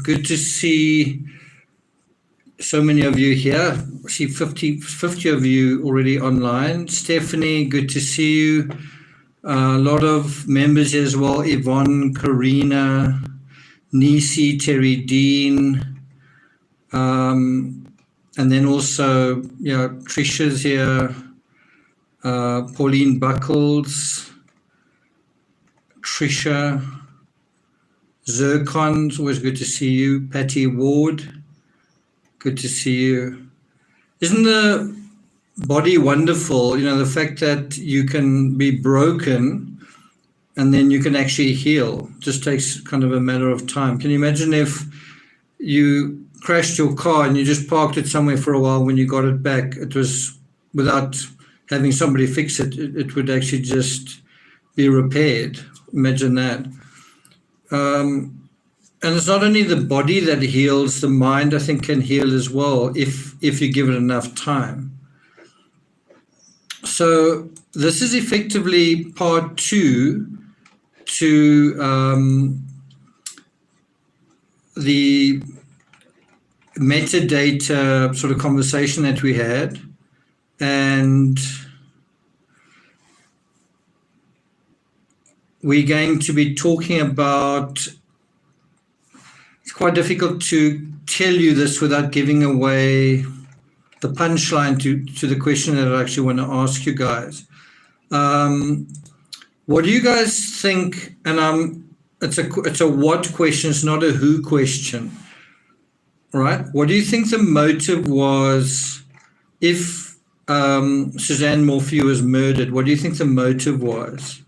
good to see so many of you here. I see 50 of you already online. Stephanie, good to see you. A lot of members here as well. Yvonne, Karina, Nisi, Terry Dean, and then also, Trisha's here, Pauline Buckles, Trisha, Zircon, it's always good to see you. Patty Ward, good to see you. Isn't the body wonderful? The fact that you can be broken and then you can actually heal. Just takes kind of a matter of time. Can you imagine if you crashed your car and you just parked it somewhere for a while, when you got it back, it was without having somebody fix it, it would actually just be repaired. Imagine that. And it's not only the body that heals, the mind, I think, can heal as well if you give it enough time. So this is effectively part 2 to the metadata sort of conversation that we had. And we're going to be talking about, it's quite difficult to tell you this without giving away the punchline to the question that I actually want to ask you guys. What do you guys think? And it's a what question, it's not a who question, right? What do you think the motive was if Suzanne Morphew was murdered? What do you think the motive was?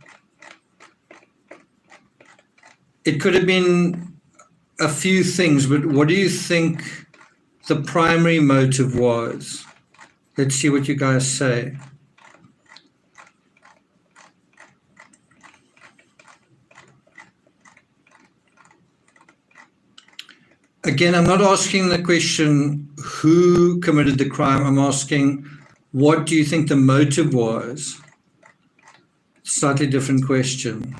It could have been a few things, but what do you think the primary motive was? Let's see what you guys say. Again, I'm not asking the question who committed the crime. I'm asking, what do you think the motive was? Slightly different question.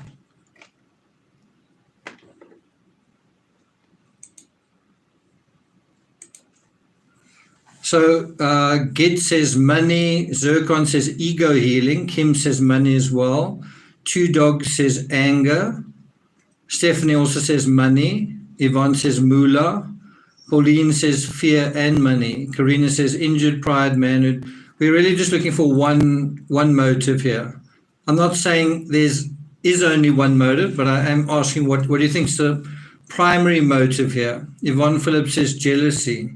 So Git says money, Zircon says ego healing, Kim says money as well, Two Dogs says anger, Stephanie also says money, Yvonne says moolah, Pauline says fear and money, Karina says injured pride, manhood. We're really just looking for one motive here. I'm not saying is only one motive, but I am asking what do you think is the primary motive here? Yvonne Phillips says jealousy.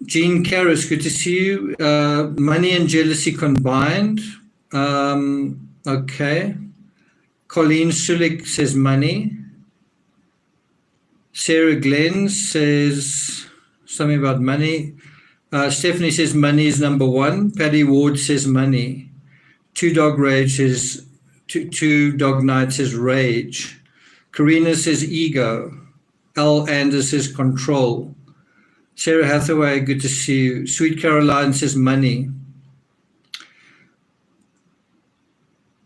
Jean Karras, good to see you. Money and jealousy combined. Okay. Colleen Sulik says money. Sarah Glenn says something about money. Stephanie says money is number 1. Paddy Ward says money. Two Dog Night says rage. Karina says ego. Al Anders says control. Sarah Hathaway, good to see you. Sweet Caroline says money.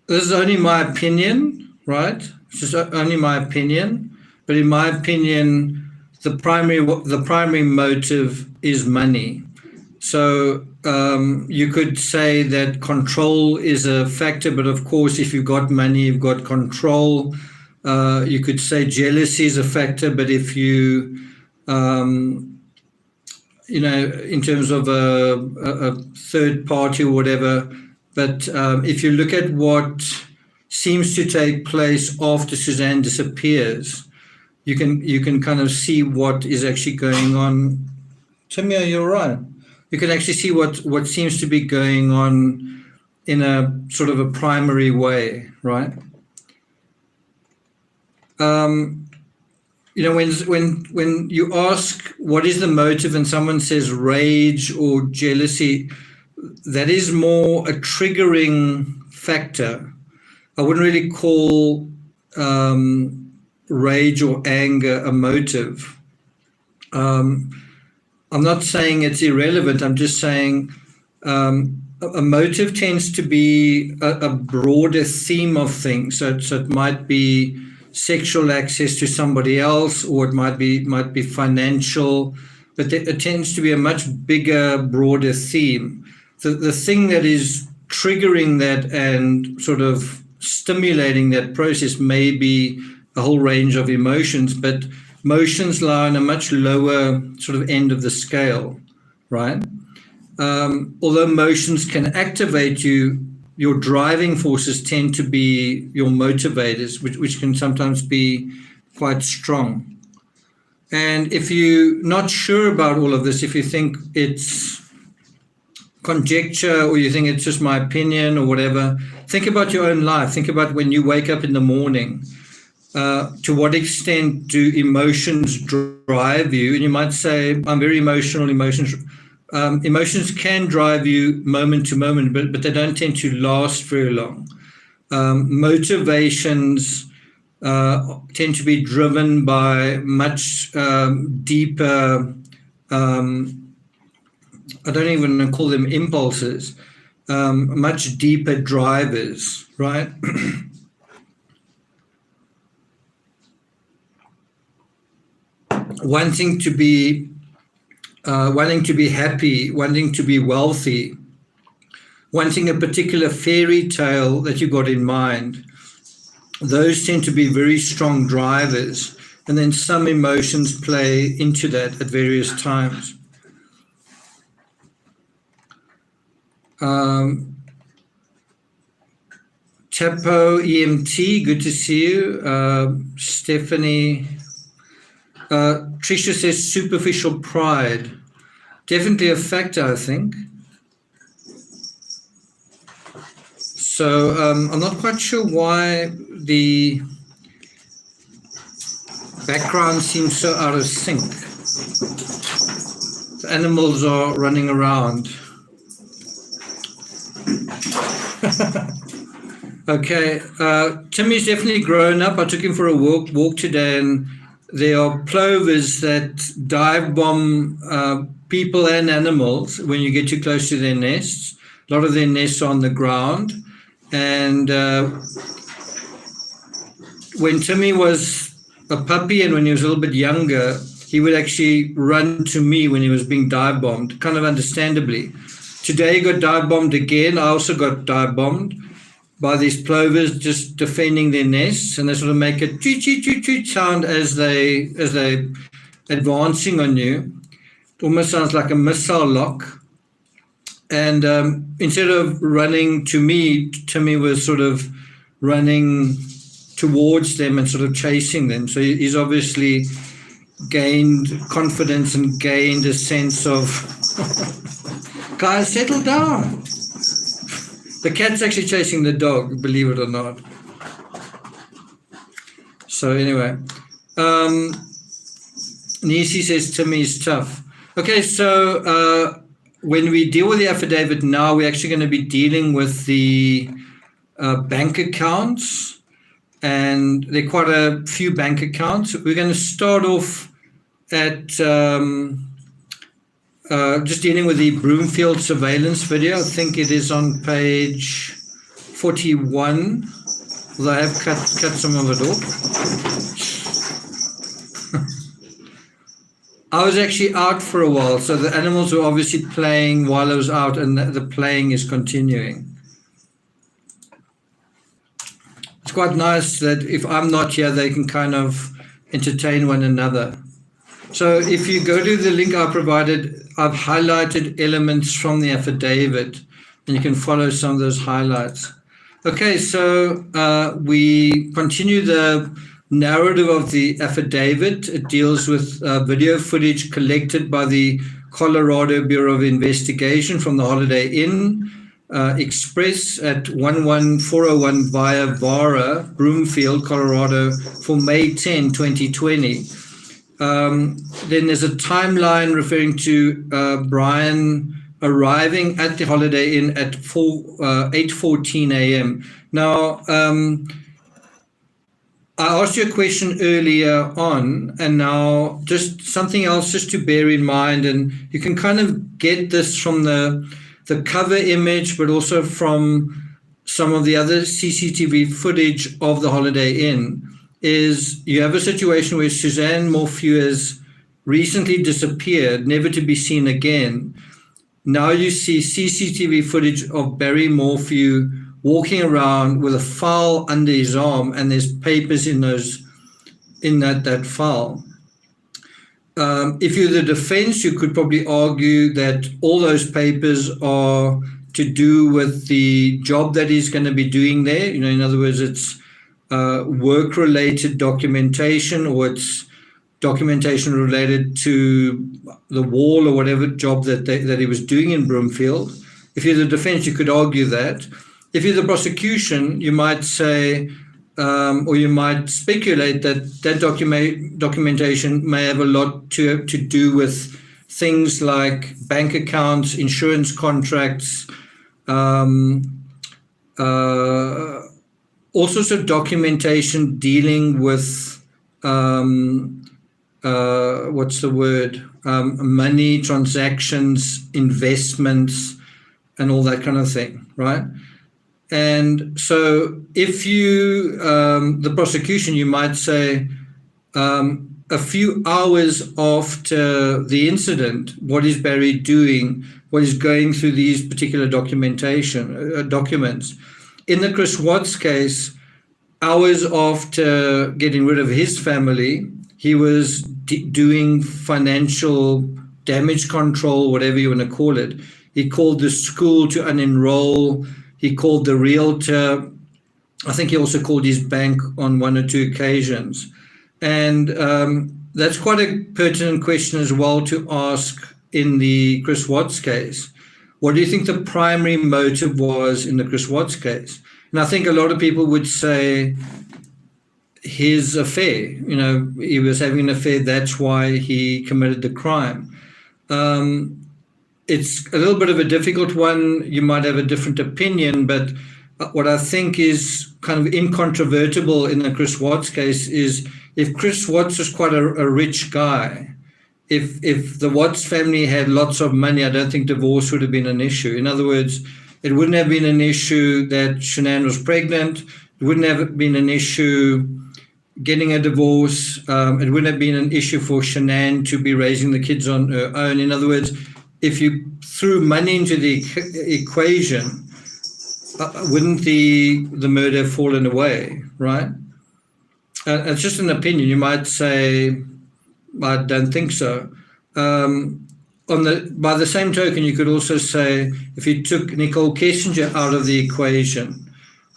This is only my opinion, right? It's just only my opinion. But in my opinion, the primary motive is money. So you could say that control is a factor, but of course, if you've got money, you've got control. You could say jealousy is a factor, but if you in terms of a third party or whatever. But if you look at what seems to take place after Suzanne disappears, you can kind of see what is actually going on. Timmy, you're right. You can actually see what seems to be going on in a sort of a primary way, right? When you ask what is the motive and someone says rage or jealousy, that is more a triggering factor. I wouldn't really call rage or anger a motive. I'm not saying it's irrelevant. I'm just saying a motive tends to be a broader theme of things. So it might be sexual access to somebody else, or it might be financial, but it tends to be a much bigger, broader theme. The thing that is triggering that and sort of stimulating that process may be a whole range of emotions, but emotions lie on a much lower sort of end of the scale, right? Although emotions can activate you, your driving forces tend to be your motivators, which can sometimes be quite strong. And if you're not sure about all of this, if you think it's conjecture or you think it's just my opinion or whatever, think about your own life. Think about when you wake up in the morning. To what extent do emotions drive you? And you might say, I'm very emotional. Emotions can drive you moment to moment, but they don't tend to last very long. Motivations tend to be driven by much deeper, I don't even call them impulses, much deeper drivers, right? wanting to be happy, wanting to be wealthy, wanting a particular fairy tale that you got in mind. Those tend to be very strong drivers, and then some emotions play into that at various times. Tapo EMT, good to see you. Stephanie. Tricia says superficial pride. Definitely a factor, I think. So I'm not quite sure why the background seems so out of sync. The animals are running around. Okay, Timmy's definitely grown up. I took him for a walk today, and there are plovers that dive bomb people and animals when you get too close to their nests. A lot of their nests are on the ground. And when Timmy was a puppy and when he was a little bit younger, he would actually run to me when he was being dive bombed, kind of understandably. Today he got dive bombed again. I also got dive bombed by these plovers just defending their nests, and they sort of make a tweet, tweet, tweet, tweet sound as they advancing on you. It almost sounds like a missile lock. And instead of running to me, Timmy was sort of running towards them and sort of chasing them. So he's obviously gained confidence and gained a sense of, guys, settle down. The cat's actually chasing the dog, believe it or not. So anyway, Nisi says Timmy's tough. Okay, so when we deal with the affidavit now, we're actually going to be dealing with the bank accounts, and there are quite a few bank accounts. We're going to start off at just dealing with the Broomfield surveillance video. I think it is on page 41. Although I have cut some of it off. I was actually out for a while, so the animals were obviously playing while I was out, and the playing is continuing. It's quite nice that if I'm not here, they can kind of entertain one another. So if you go to the link I provided, I've highlighted elements from the affidavit, and you can follow some of those highlights. Okay, so we continue the narrative of the affidavit. It deals with video footage collected by the Colorado Bureau of Investigation from the Holiday Inn Express at 11401 via Vara, Broomfield, Colorado for May 10, 2020. Then there's a timeline referring to Brian arriving at the Holiday Inn at 8:14 a.m. Now, I asked you a question earlier on, and now just something else just to bear in mind, and you can kind of get this from the cover image, but also from some of the other CCTV footage of the Holiday Inn, is you have a situation where Suzanne Morphew has recently disappeared, never to be seen again. Now you see CCTV footage of Barry Morphew walking around with a file under his arm, and there's papers in that file. If you're the defense, you could probably argue that all those papers are to do with the job that he's going to be doing there. In other words, it's work-related documentation, or it's documentation related to the wall or whatever job that he was doing in Broomfield. If you're the defense, you could argue that. If you're the prosecution, you might say, or you might speculate that documentation may have a lot to do with things like bank accounts, insurance contracts, all sorts of documentation dealing with money, transactions, investments, and all that kind of thing, right? And so if you, the prosecution, you might say, a few hours after the incident, what is Barry doing? What is going through these particular documents? In the Chris Watts case, hours after getting rid of his family, he was doing financial damage control, whatever you want to call it. He called the school to unenroll. He called the realtor. I think he also called his bank on one or two occasions. And that's quite a pertinent question as well to ask in the Chris Watts case. What do you think the primary motive was in the Chris Watts case? And I think a lot of people would say his affair. He was having an affair. That's why he committed the crime. It's a little bit of a difficult one. You might have a different opinion, but what I think is kind of incontrovertible in the Chris Watts case is if Chris Watts was quite a rich guy, if the Watts family had lots of money, I don't think divorce would have been an issue. In other words, it wouldn't have been an issue that Shanann was pregnant. It wouldn't have been an issue getting a divorce. It wouldn't have been an issue for Shanann to be raising the kids on her own. In other words, if you threw money into the equation, wouldn't the murder have fallen away, right? It's just an opinion. You might say, I don't think so. By the same token, you could also say, if you took Nicole Kessinger out of the equation,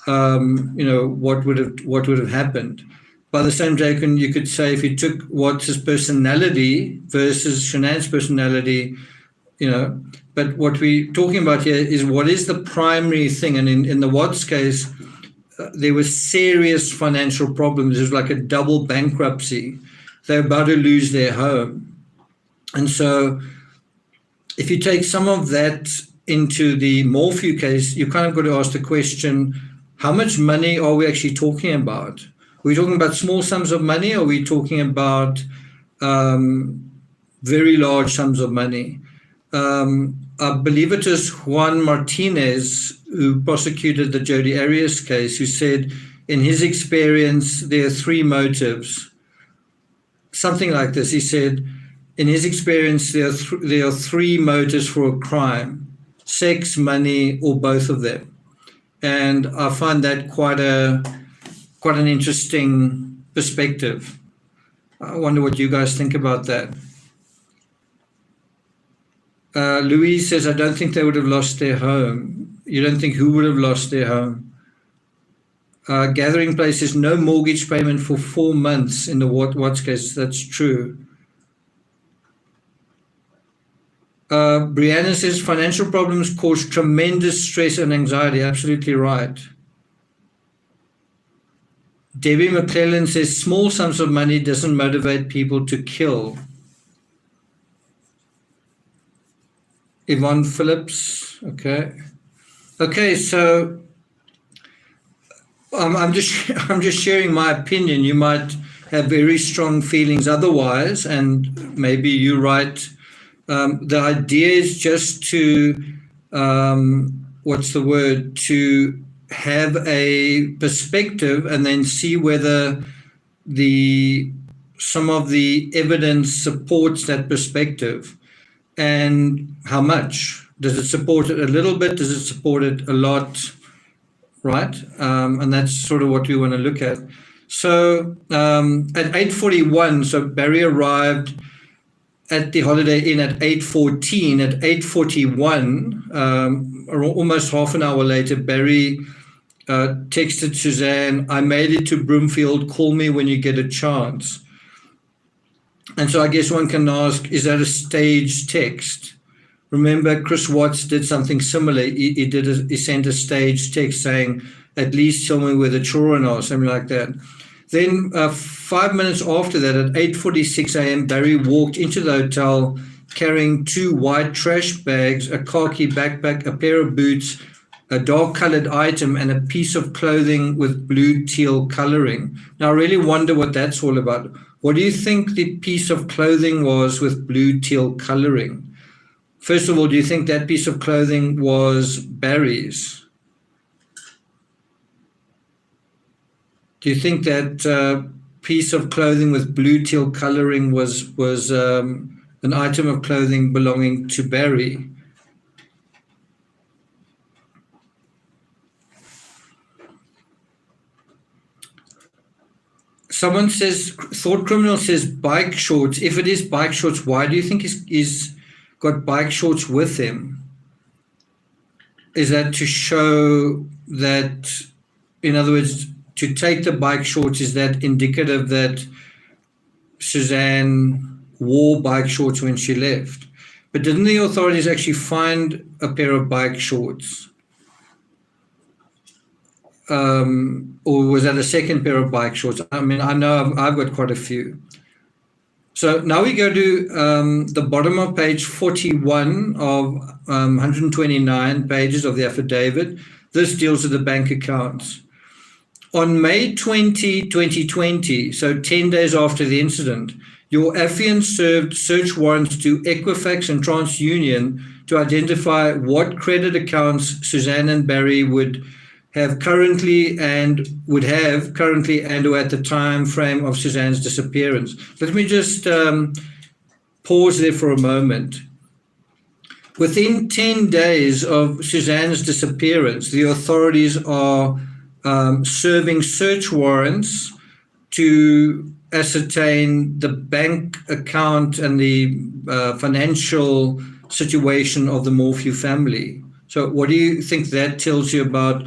what would have happened? By the same token, you could say, if you took Watts' personality versus Shanann's personality, but what we're talking about here is what is the primary thing. And in the Watts case, there were serious financial problems. It was like a double bankruptcy. They're about to lose their home. And so if you take some of that into the Morphew case, you kind of got to ask the question, how much money are we actually talking about? Are we talking about small sums of money, or are we talking about very large sums of money? I believe it was Juan Martinez who prosecuted the Jodi Arias case, who said, in his experience, there are three motives. Something like this. He said, in his experience, there are three motives for a crime: sex, money, or both of them. And I find that quite an interesting perspective. I wonder what you guys think about that. Louise says, I don't think they would have lost their home. You don't think who would have lost their home? Gathering Place says, no mortgage payment for 4 months in the Watts case. That's true. Brianna says, financial problems cause tremendous stress and anxiety. Absolutely right. Debbie McClellan says, small sums of money doesn't motivate people to kill. Yvonne Phillips, okay. Okay, so I'm just sharing my opinion. You might have very strong feelings otherwise, and maybe you're right. The idea is just to, to have a perspective and then see whether some of the evidence supports that perspective, and how much? Does it support it a little bit? Does it support it a lot? Right? And that's sort of what we want to look at. So at 8:41, so Barry arrived at the Holiday Inn at 8:14. At 8:41, almost half an hour later, Barry texted Suzanne, "I made it to Broomfield, call me when you get a chance." And so I guess one can ask, is that a staged text? Remember, Chris Watts did something similar. He sent a staged text saying, "At least tell me where the children are," something like that. Then 5 minutes after that, at 8:46 a.m., Barry walked into the hotel carrying 2 white trash bags, a khaki backpack, a pair of boots, a dark-colored item, and a piece of clothing with blue-teal coloring. Now, I really wonder what that's all about. What do you think the piece of clothing was with blue-teal coloring? First of all, do you think that piece of clothing was Barry's? Do you think that piece of clothing with blue-teal coloring was an item of clothing belonging to Barry? Someone says, Thought Criminal says bike shorts. If it is bike shorts, why do you think he's got bike shorts with him? Is that to show that, in other words, to take the bike shorts, is that indicative that Suzanne wore bike shorts when she left? But didn't the authorities actually find a pair of bike shorts? Or was that a second pair of bike shorts? I mean, I know I've got quite a few. So now we go to the bottom of page 41 of 129 pages of the affidavit. This deals with the bank accounts. On May 20, 2020, so 10 days after the incident, your affiant served search warrants to Equifax and TransUnion to identify what credit accounts Suzanne and Barry would have currently and or at the time frame of Suzanne's disappearance. Let me just pause there for a moment. Within 10 days of Suzanne's disappearance, the authorities are serving search warrants to ascertain the bank account and the financial situation of the Morphew family. So what do you think that tells you about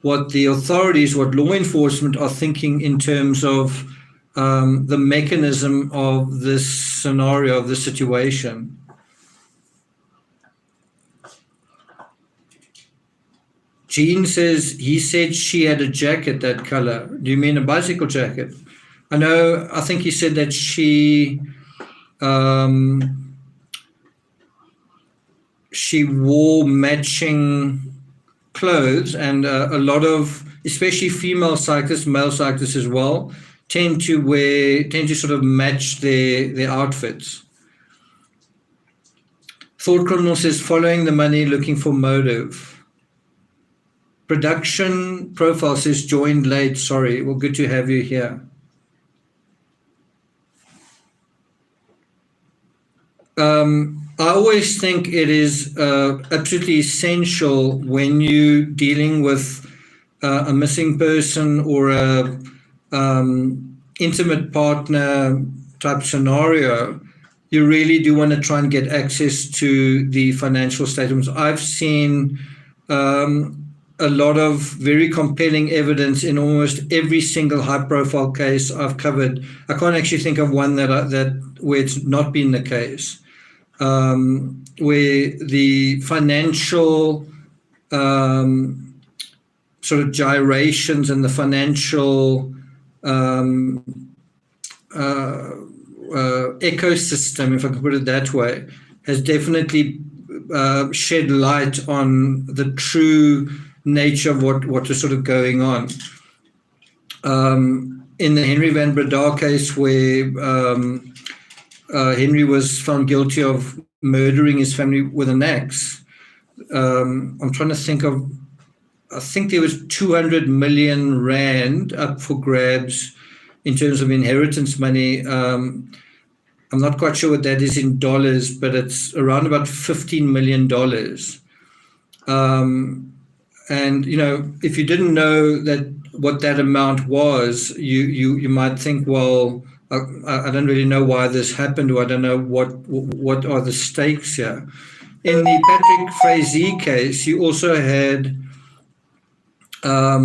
what the authorities, what law enforcement are thinking in terms of the mechanism of this scenario, of this situation? Jean says, he said she had a jacket that color. Do you mean a bicycle jacket? I think he said that she wore matching clothes, and a lot of, especially female cyclists, male cyclists as well, tend to sort of match their outfits. Thought Criminal says, following the money, looking for motive. Production Profile says, joined late, sorry. Well, good to have you here. I always think it is absolutely essential when you're dealing with a missing person or a intimate partner type scenario, you really do want to try and get access to the financial statements. I've seen a lot of very compelling evidence in almost every single high-profile case I've covered. I can't actually think of one where it's not been the case. Where the financial sort of gyrations and the financial ecosystem, if I can put it that way, has definitely shed light on the true nature of what was sort of going on. In the Henry Van Breda case, where Henry was found guilty of murdering his family with an axe. I'm trying to think of, I think there was 200 million rand up for grabs in terms of inheritance money. I'm not quite sure what that is in dollars, but it's around about $15 million. And if you didn't know what that amount was, you might think, well, I don't really know why this happened, or I don't know what are the stakes here. In the Patrick Frazee case, you also had a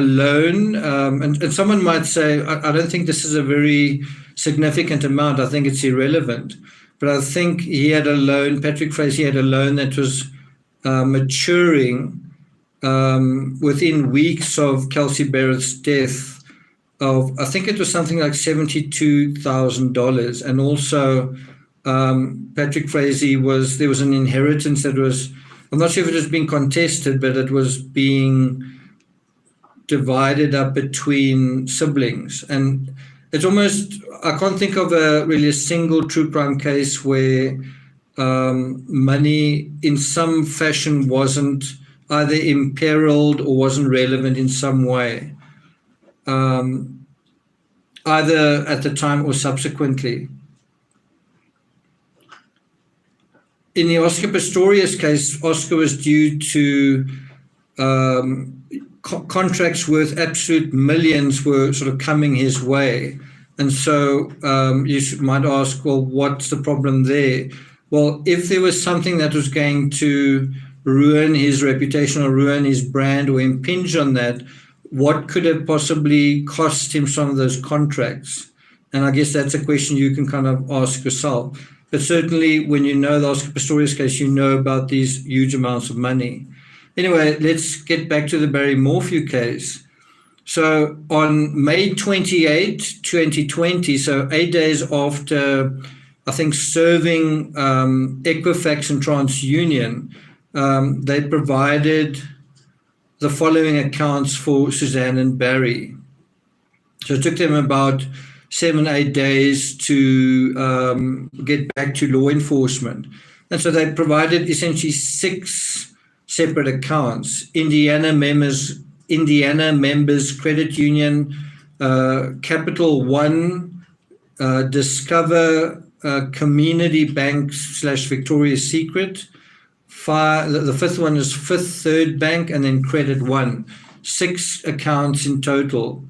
loan, and someone might say, I don't think this is a very significant amount. I think it's irrelevant. But I think he had a loan, Patrick Frazee had a loan that was maturing within weeks of Kelsey Barrett's death of, I think it was something like $72,000. And also Patrick Frazee there was an inheritance that was, I'm not sure if it was being contested, but it was being divided up between siblings. And it's almost, I can't think of really a single true crime case where money in some fashion wasn't either imperiled or wasn't relevant in some way, either at the time or subsequently. In the Oscar Pistorius case, Oscar was due to contracts worth absolute millions were sort of coming his way. And so you might ask, well, what's the problem there? Well, if there was something that was going to ruin his reputation or ruin his brand or impinge on that, what could have possibly cost him some of those contracts? And I guess that's a question you can kind of ask yourself. But certainly when you know the Oscar Pistorius case, you know about these huge amounts of money. Anyway, let's get back to the Barry Morphew case. So on May 28, 2020, so 8 days after, I think, serving Equifax and TransUnion, they provided the following accounts for Suzanne and Barry. So it took them about 7-8 days to get back to law enforcement. And so they provided essentially 6 separate accounts: Indiana Members Credit Union, Capital One, Discover Community Bank / Victoria's Secret. The 5th one is Fifth Third Bank, and then Credit One. 6 accounts in total.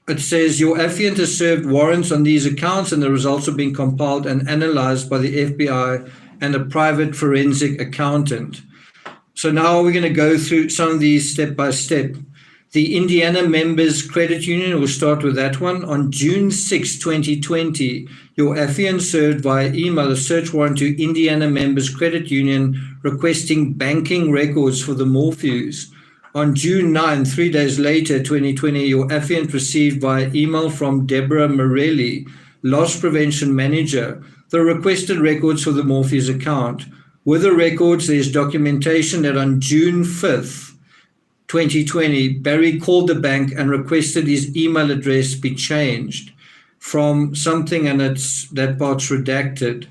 It says your affiant has served warrants on these accounts, and the results are being compiled and analyzed by the FBI and a private forensic accountant. So now we're going to go through some of these step by step. The Indiana Members Credit Union, we'll start with that one. On June 6, 2020, your affiant served via email a search warrant to Indiana Members Credit Union requesting banking records for the Morphews. On June 9, 3 days later, 2020, your affiant received via email from Deborah Morelli, Loss Prevention Manager, the requested records for the Morphews account. With the records, there's documentation that on June 5th, 2020, Barry called the bank and requested his email address be changed from something, and that part's redacted.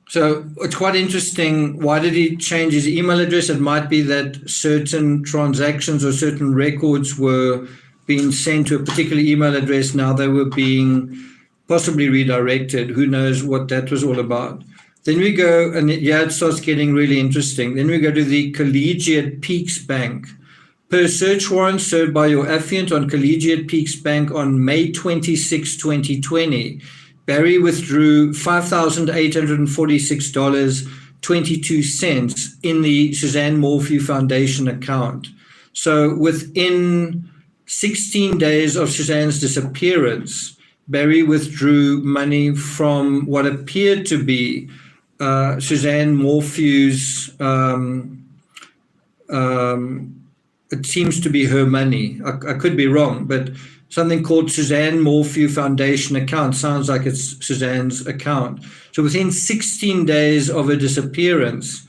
So it's quite interesting. Why did he change his email address? It might be that certain transactions or certain records were being sent to a particular email address. Now they were being possibly redirected. Who knows what that was all about? Then we go, and it starts getting really interesting. Then we go to the Collegiate Peaks Bank. Per search warrant served by your affiant on Collegiate Peaks Bank on May 26, 2020, Barry withdrew $5,846.22 in the Suzanne Morphew Foundation account. So within 16 days of Suzanne's disappearance, Barry withdrew money from what appeared to be Suzanne Morphew's, it seems to be her money. I could be wrong, but something called Suzanne Morphew Foundation account. Sounds like it's Suzanne's account. So within 16 days of her disappearance,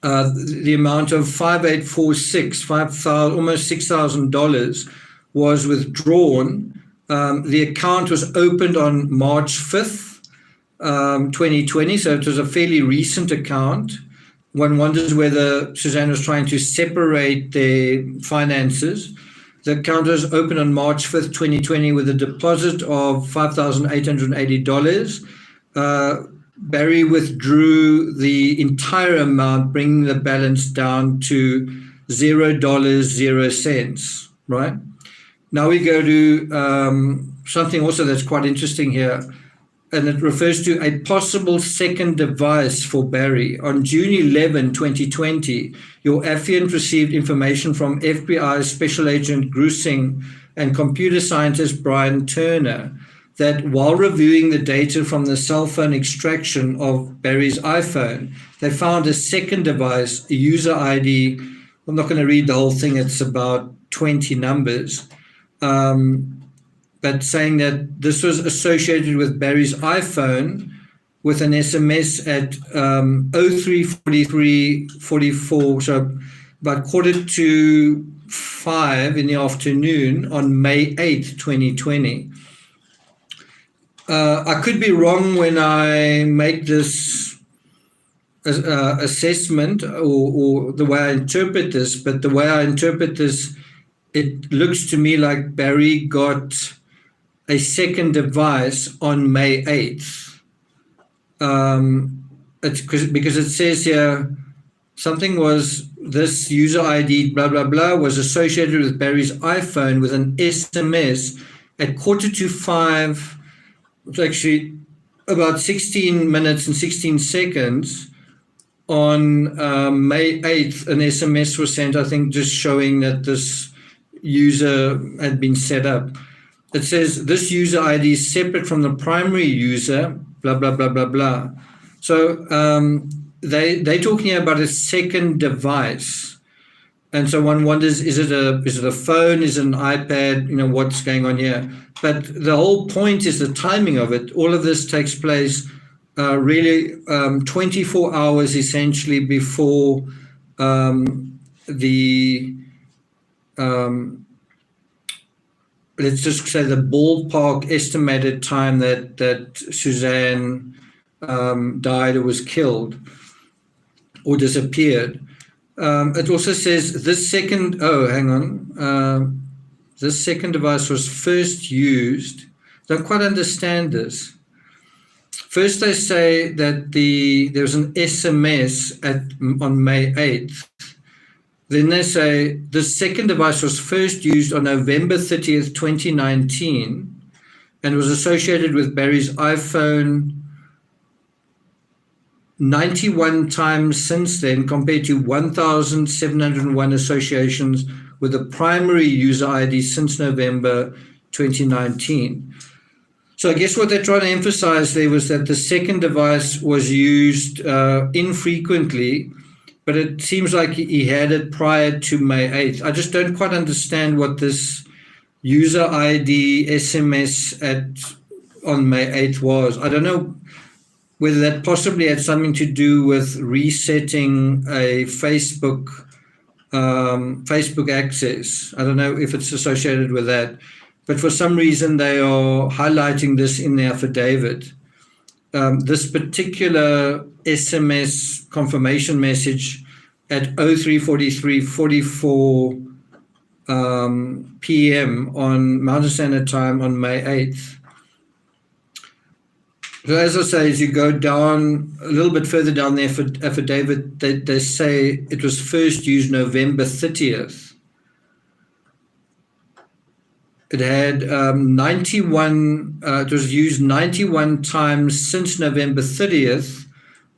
the amount of almost $6,000 was withdrawn. The account was opened on March 5th, 2020, so it was a fairly recent account. one wonders whether Suzanne was trying to separate their finances. The account was opened on March 5th, 2020 with a deposit of $5,880. Barry withdrew the entire amount, bringing the balance down to $0.00, right? Now we go to something also that's quite interesting here, and it refers to a possible second device for Barry. On June 11, 2020, your affiant received information from FBI Special Agent Grusing and computer scientist Brian Turner that while reviewing the data from the cell phone extraction of Barry's iPhone, they found a second device, a user ID. I'm not going to read the whole thing. It's about 20 numbers. But saying that this was associated with Barry's iPhone with an SMS at 03:43:44, so about 4:45 in the afternoon on May 8th, 2020. I could be wrong when I make this assessment or the way I interpret this, but the way I interpret this, it looks to me like Barry got a second device on May 8th. It's because it says here, something was, this user ID, blah, blah, blah, was associated with Barry's iPhone with an SMS at 4:45. It's actually about 16 minutes and 16 seconds on May 8th. An SMS was sent, I think, just showing that this user had been set up. It says this user ID is separate from the primary user, blah, blah, blah, blah, blah. So they're talking about a second device. And so one wonders, is it a phone? Is it an iPad? You know, what's going on here? But the whole point is the timing of it. All of this takes place really 24 hours essentially before let's just say the ballpark estimated time that Suzanne died or was killed or disappeared. It also says this second, this second device was first used. Don't quite understand this. First, they say that there was an SMS on May 8th. Then they say the second device was first used on November 30th, 2019, and was associated with Barry's iPhone 91 times since then, compared to 1,701 associations with the primary user ID since November 2019. So I guess what they're trying to emphasize there was that the second device was used infrequently, but it seems like he had it prior to May 8th. I just don't quite understand what this user ID SMS on May 8th was. I don't know whether that possibly had something to do with resetting a Facebook access. I don't know if it's associated with that, but for some reason they are highlighting this in the affidavit. This particular SMS confirmation message at 03:43:44 p.m. on Mountain Standard Time on May 8th. So as I say, as you go down a little bit further down the affidavit, they say it was first used November 30th. It had 91, it was used 91 times since November 30th,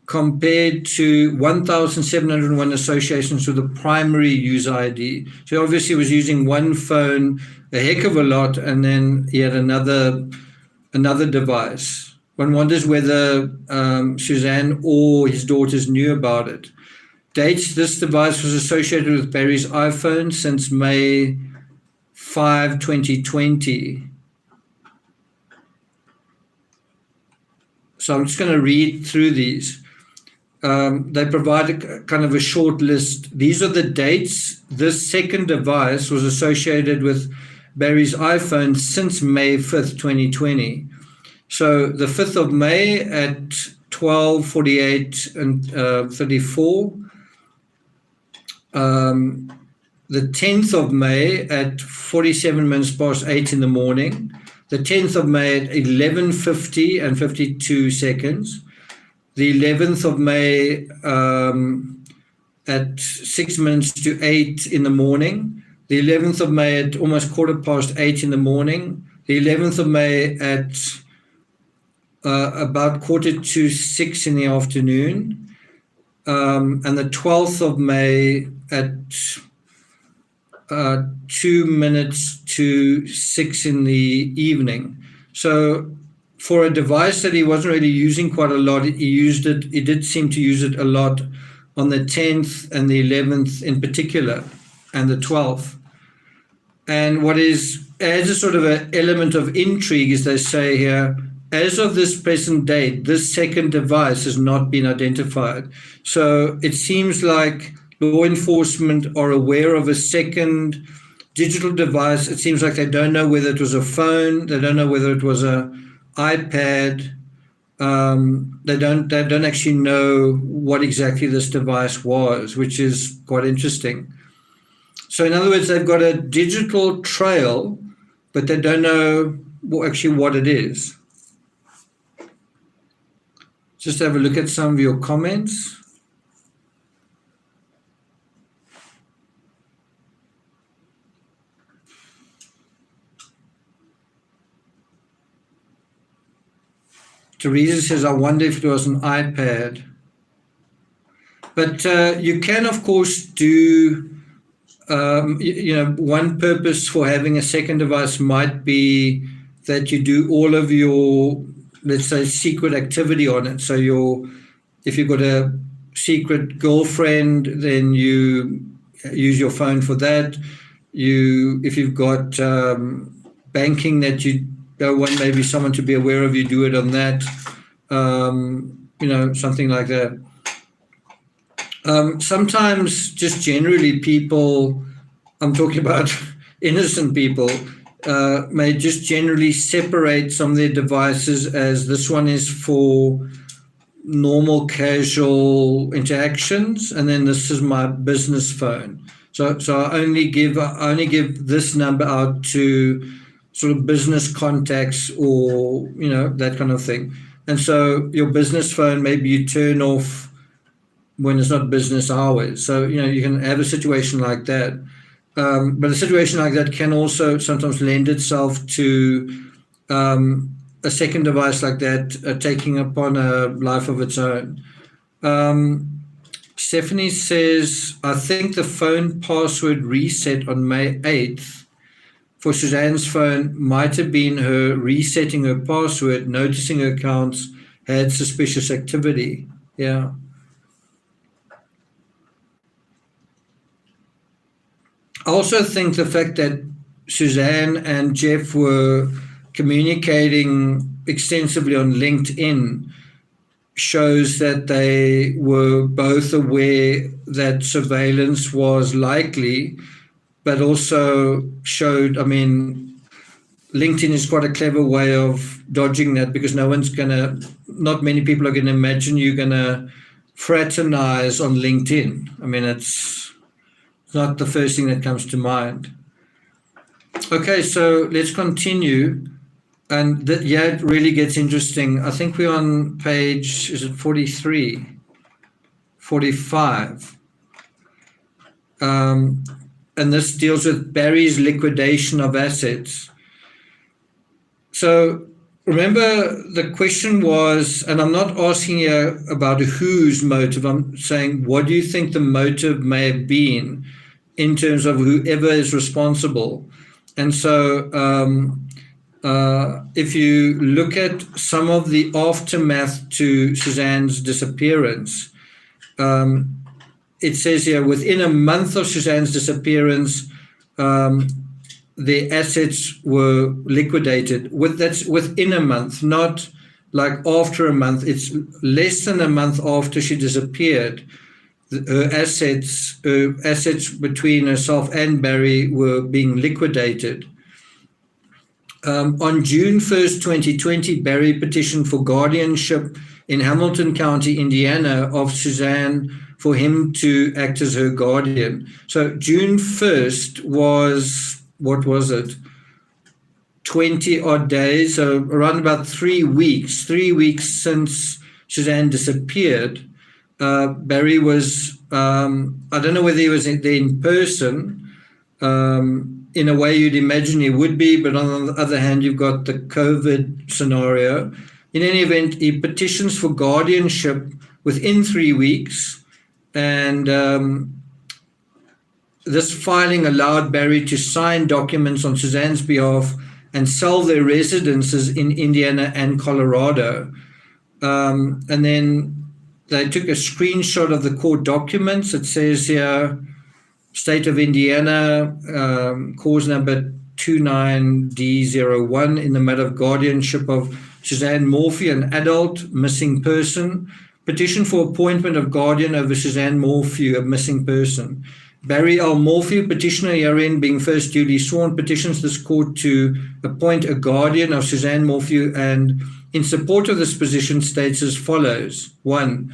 compared to 1,701 associations with the primary user ID. So obviously he was using one phone a heck of a lot, and then he had another device. One wonders whether Suzanne or his daughters knew about it. Dates: this device was associated with Barry's iPhone since May 5, 2020. So I'm just going to read through these. They provide a kind of a short list. These are the dates this second device was associated with Barry's iPhone since May 5th, 2020. So the 5th of May at 12:48 and 34, the 10th of May at 47 minutes past 8 in the morning, the 10th of May at 11:50 and 52 seconds, the 11th of May at 6 minutes to 8 in the morning, the 11th of May at almost 8:15 in the morning, the 11th of May at about 5:45 in the afternoon, and the 12th of May at 2 minutes to 6 in the evening. So for a device that he wasn't really using quite a lot, he did seem to use it a lot on the 10th and the 11th in particular, and the 12th. And what adds a sort of an element of intrigue is they say here, as of this present date, this second device has not been identified. So it seems like law enforcement are aware of a second digital device. It seems like they don't know whether it was a phone. They don't know whether it was an iPad. They don't actually know what exactly this device was, which is quite interesting. So in other words, they've got a digital trail, but they don't know actually what it is. Just have a look at some of your comments. Teresa says, I wonder if it was an iPad. But you can, of course, do, one purpose for having a second device might be that you do all of your, let's say, secret activity on it. So if you've got a secret girlfriend, then you use your phone for that. If you've got banking that you don't want maybe someone to be aware of, you do it on that, something like that. Sometimes just generally people, I'm talking about innocent people, may just generally separate some of their devices as this one is for normal casual interactions, and then this is my business phone. So I only give this number out to sort of business contacts or, that kind of thing. And so your business phone, maybe you turn off when it's not business hours. So, you can have a situation like that. But a situation like that can also sometimes lend itself to a second device like that taking upon a life of its own. Stephanie says, I think the phone password reset on May 8th for Suzanne's phone might have been her resetting her password, noticing her accounts had suspicious activity. Yeah. I also think the fact that Suzanne and Jeff were communicating extensively on LinkedIn shows that they were both aware that surveillance was likely, but also showed, LinkedIn is quite a clever way of dodging that, because not many people are going to imagine you're going to fraternize on LinkedIn. It's not the first thing that comes to mind. Okay, so let's continue. And it really gets interesting. I think we're on page, is it 43? 45. And this deals with Barry's liquidation of assets. So remember, the question was, and I'm not asking you about whose motive, I'm saying, what do you think the motive may have been in terms of whoever is responsible? And so if you look at some of the aftermath to Suzanne's disappearance, it says here, within a month of Suzanne's disappearance, the assets were liquidated. That's within a month, not like after a month. It's less than a month after she disappeared. Her assets between herself and Barry were being liquidated. On June 1st, 2020, Barry petitioned for guardianship in Hamilton County, Indiana, of Suzanne for him to act as her guardian. So June 1st was, what was it? 20 odd days, so around about 3 weeks, 3 weeks since Suzanne disappeared. Barry was, I don't know whether he was there in person. In a way you'd imagine he would be, but on the other hand, you've got the COVID scenario. In any event, he petitions for guardianship within 3 weeks, and this filing allowed Barry to sign documents on Suzanne's behalf and sell their residences in Indiana and Colorado. And then they took a screenshot of the court documents. It says here, State of Indiana, cause number 29D01 in the matter of guardianship of Suzanne Morphy, an adult missing person. Petition for appointment of guardian over Suzanne Morphy, a missing person. Barry L. Morphy, petitioner herein being first duly sworn, petitions this court to appoint a guardian of Suzanne Morphy, and in support of this position states as follows. 1.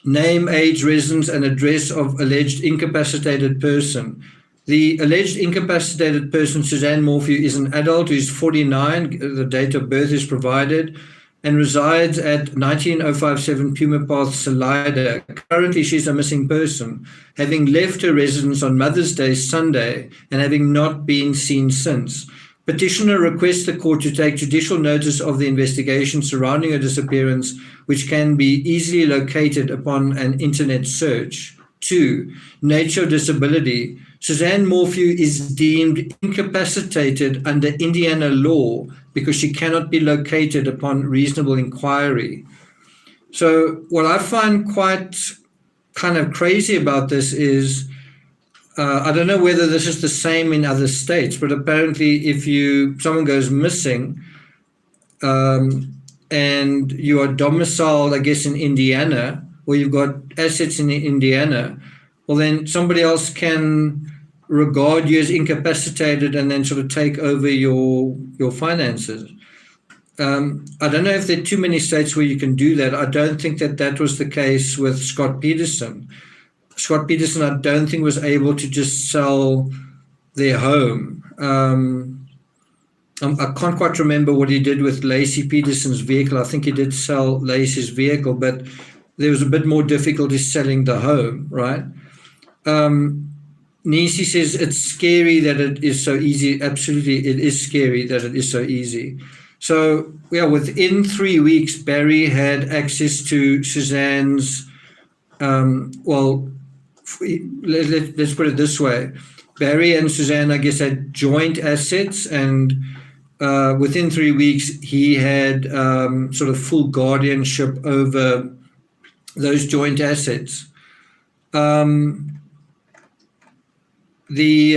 Name, age, residence, and address of alleged incapacitated person. The alleged incapacitated person, Suzanne Morphy, is an adult who is 49, the date of birth is provided, and resides at 19057 Puma Path, Salida. Currently, she's a missing person, having left her residence on Mother's Day, Sunday, and having not been seen since. Petitioner requests the court to take judicial notice of the investigation surrounding her disappearance, which can be easily located upon an internet search. 2. Nature of disability. Suzanne Morphy is deemed incapacitated under Indiana law because she cannot be located upon reasonable inquiry. So what I find quite kind of crazy about this is, I don't know whether this is the same in other states, but apparently if someone goes missing and you are domiciled, I guess, in Indiana, or you've got assets in Indiana, well, then somebody else can regard you as incapacitated and then sort of take over your finances. I don't know if there are too many states where you can do that. I don't think that was the case with Scott Peterson. Scott Peterson, I don't think, was able to just sell their home. I can't quite remember what he did with Lacey Peterson's vehicle. I think he did sell Lacey's vehicle, but there was a bit more difficulty selling the home, right? Nisi says it's scary that it is so easy. Absolutely, it is scary that it is so easy. So, yeah, within 3 weeks, Barry had access to Suzanne's, let's put it this way. Barry and Suzanne, I guess, had joint assets, and within 3 weeks, he had sort of full guardianship over those joint assets. The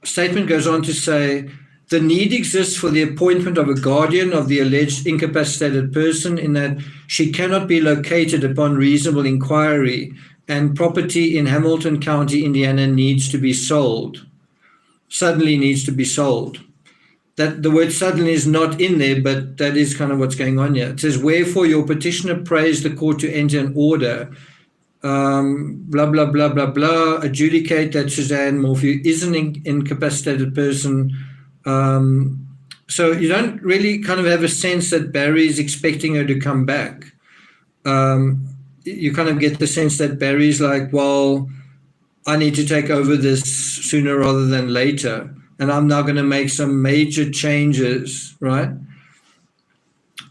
statement goes on to say, the need exists for the appointment of a guardian of the alleged incapacitated person in that she cannot be located upon reasonable inquiry, and property in Hamilton County, Indiana needs to be sold. Suddenly needs to be sold. That the word suddenly is not in there, but that is kind of what's going on here. It says, wherefore your petitioner prays the court to enter an order, blah, blah, blah, blah, blah, adjudicate that Suzanne Morphy is an incapacitated person. So you don't really kind of have a sense that Barry is expecting her to come back. You kind of get the sense that Barry's like, well, I need to take over this sooner rather than later, and I'm now going to make some major changes, right?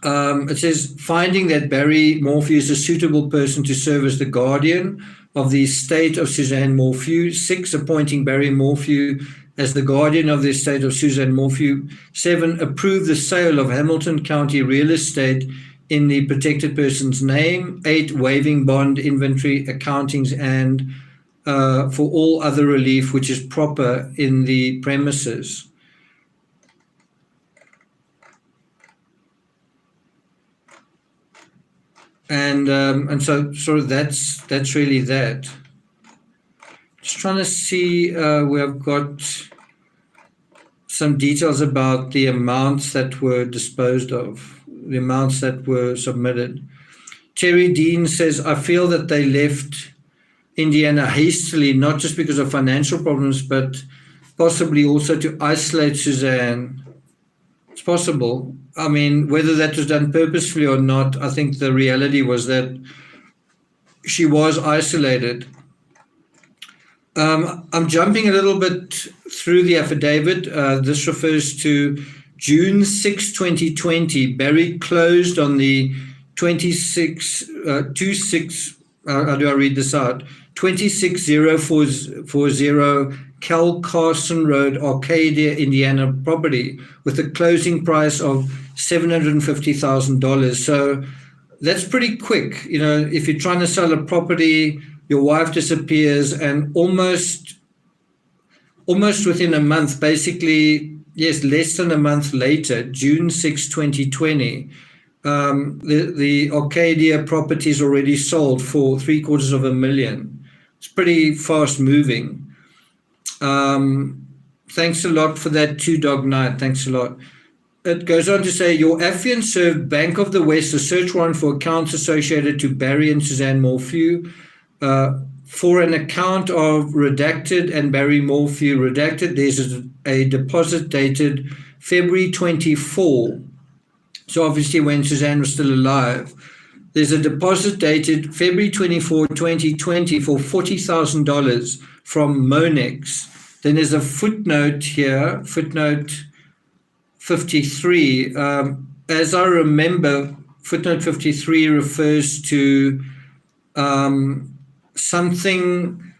It says, finding that Barry Morphy is a suitable person to serve as the guardian of the estate of Suzanne Morphy. 6, appointing Barry Morphy as the guardian of the estate of Suzanne Morphy. 7, approve the sale of Hamilton County real estate in the protected person's name. 8, waiving bond, inventory, accountings, and for all other relief which is proper in the premises. And so sort of that's really that. Just trying to see, we have got some details about the amounts that were disposed of. the amounts that were submitted. Terry Dean says, I feel that they left Indiana hastily, not just because of financial problems, but possibly also to isolate Suzanne. It's possible. I mean, whether that was done purposefully or not, I think the reality was that she was isolated. I'm jumping a little bit through the affidavit. This refers to June 6, 2020. Barry closed on the 26, how do I read this out? 26040 Cal Carson Road, Arcadia, Indiana property with a closing price of $750,000. So that's pretty quick. You know, if you're trying to sell a property, your wife disappears, and almost within a month, basically, yes, less than a month later, June 6, 2020, the Arcadia property is already sold for $750,000. It's pretty fast moving. Thanks a lot for that, Two Dog Night. Thanks a lot. It goes on to say, your affiant served Bank of the West a search warrant for accounts associated to Barry and Suzanne Morphew for an account of redacted and Barry Morphew redacted. There's a deposit dated February 24. So obviously when Suzanne was still alive. There's a deposit dated February 24, 2020 for $40,000 from Monex. Then there's a footnote here, footnote 53. As I remember, footnote 53 refers to something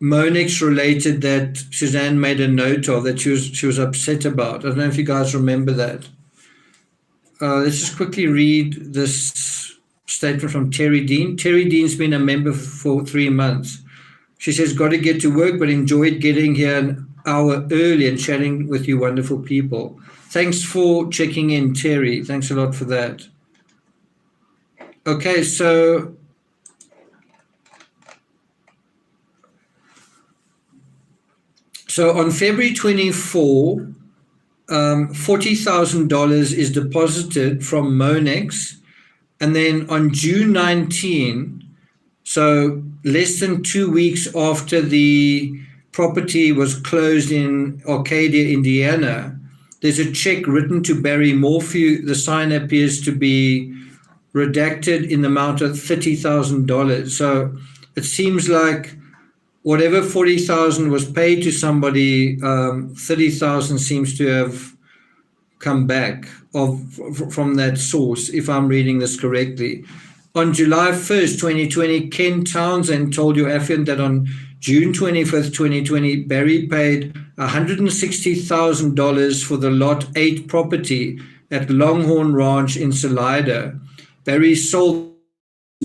Monex related that Suzanne made a note of that she was upset about. I don't know if you guys remember that. Let's just quickly read this statement from Terry Dean. Terry Dean's been a member for 3 months. She says, got to get to work, but enjoyed getting here an hour early and chatting with you wonderful people. Thanks for checking in, Terry. Thanks a lot for that. Okay, so on February 24, $40,000 is deposited from Monex. And then on June 19, so less than 2 weeks after the property was closed in Arcadia, Indiana, there's a check written to Barry Morphew. The sign appears to be redacted in the amount of $30,000. So it seems like whatever $40,000 was paid to somebody, $30,000 seems to have come back from that source, if I'm reading this correctly. On July 1st, 2020, Ken Townsend told your affiant that on June 25th, 2020, Barry paid $160,000 for the Lot 8 property at Longhorn Ranch in Salida. Barry sold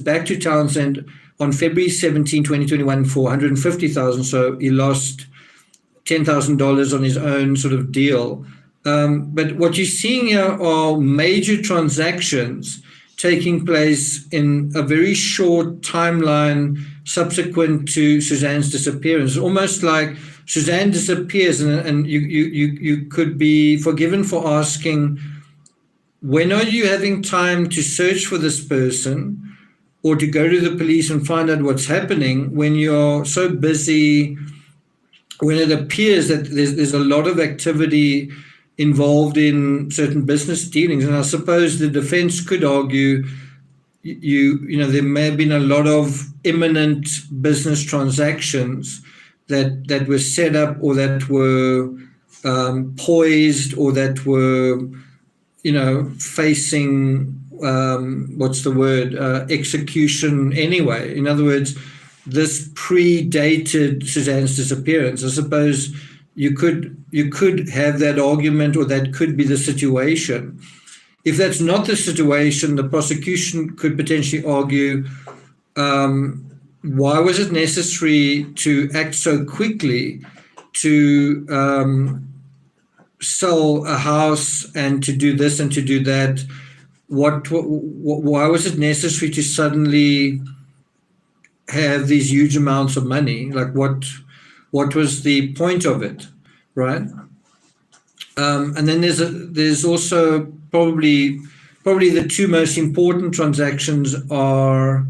back to Townsend on February 17, 2021 for $150,000, so he lost $10,000 on his own sort of deal. But what you're seeing here are major transactions taking place in a very short timeline subsequent to Suzanne's disappearance. It's almost like Suzanne disappears, and you could be forgiven for asking, when are you having time to search for this person or to go to the police and find out what's happening when you're so busy, when it appears that there's a lot of activity involved in certain business dealings? And I suppose the defense could argue, you know, there may have been a lot of imminent business transactions that were set up or that were poised or that were, you know, facing, execution anyway. In other words, this predated Suzanne's disappearance. I suppose you could have that argument, or that could be the situation. If that's not the situation, the prosecution could potentially argue, why was it necessary to act so quickly to sell a house and to do this and to do that? Why was it necessary to suddenly have these huge amounts of money? Like what was the point of it, right? And then there's also probably probably the two most important transactions are,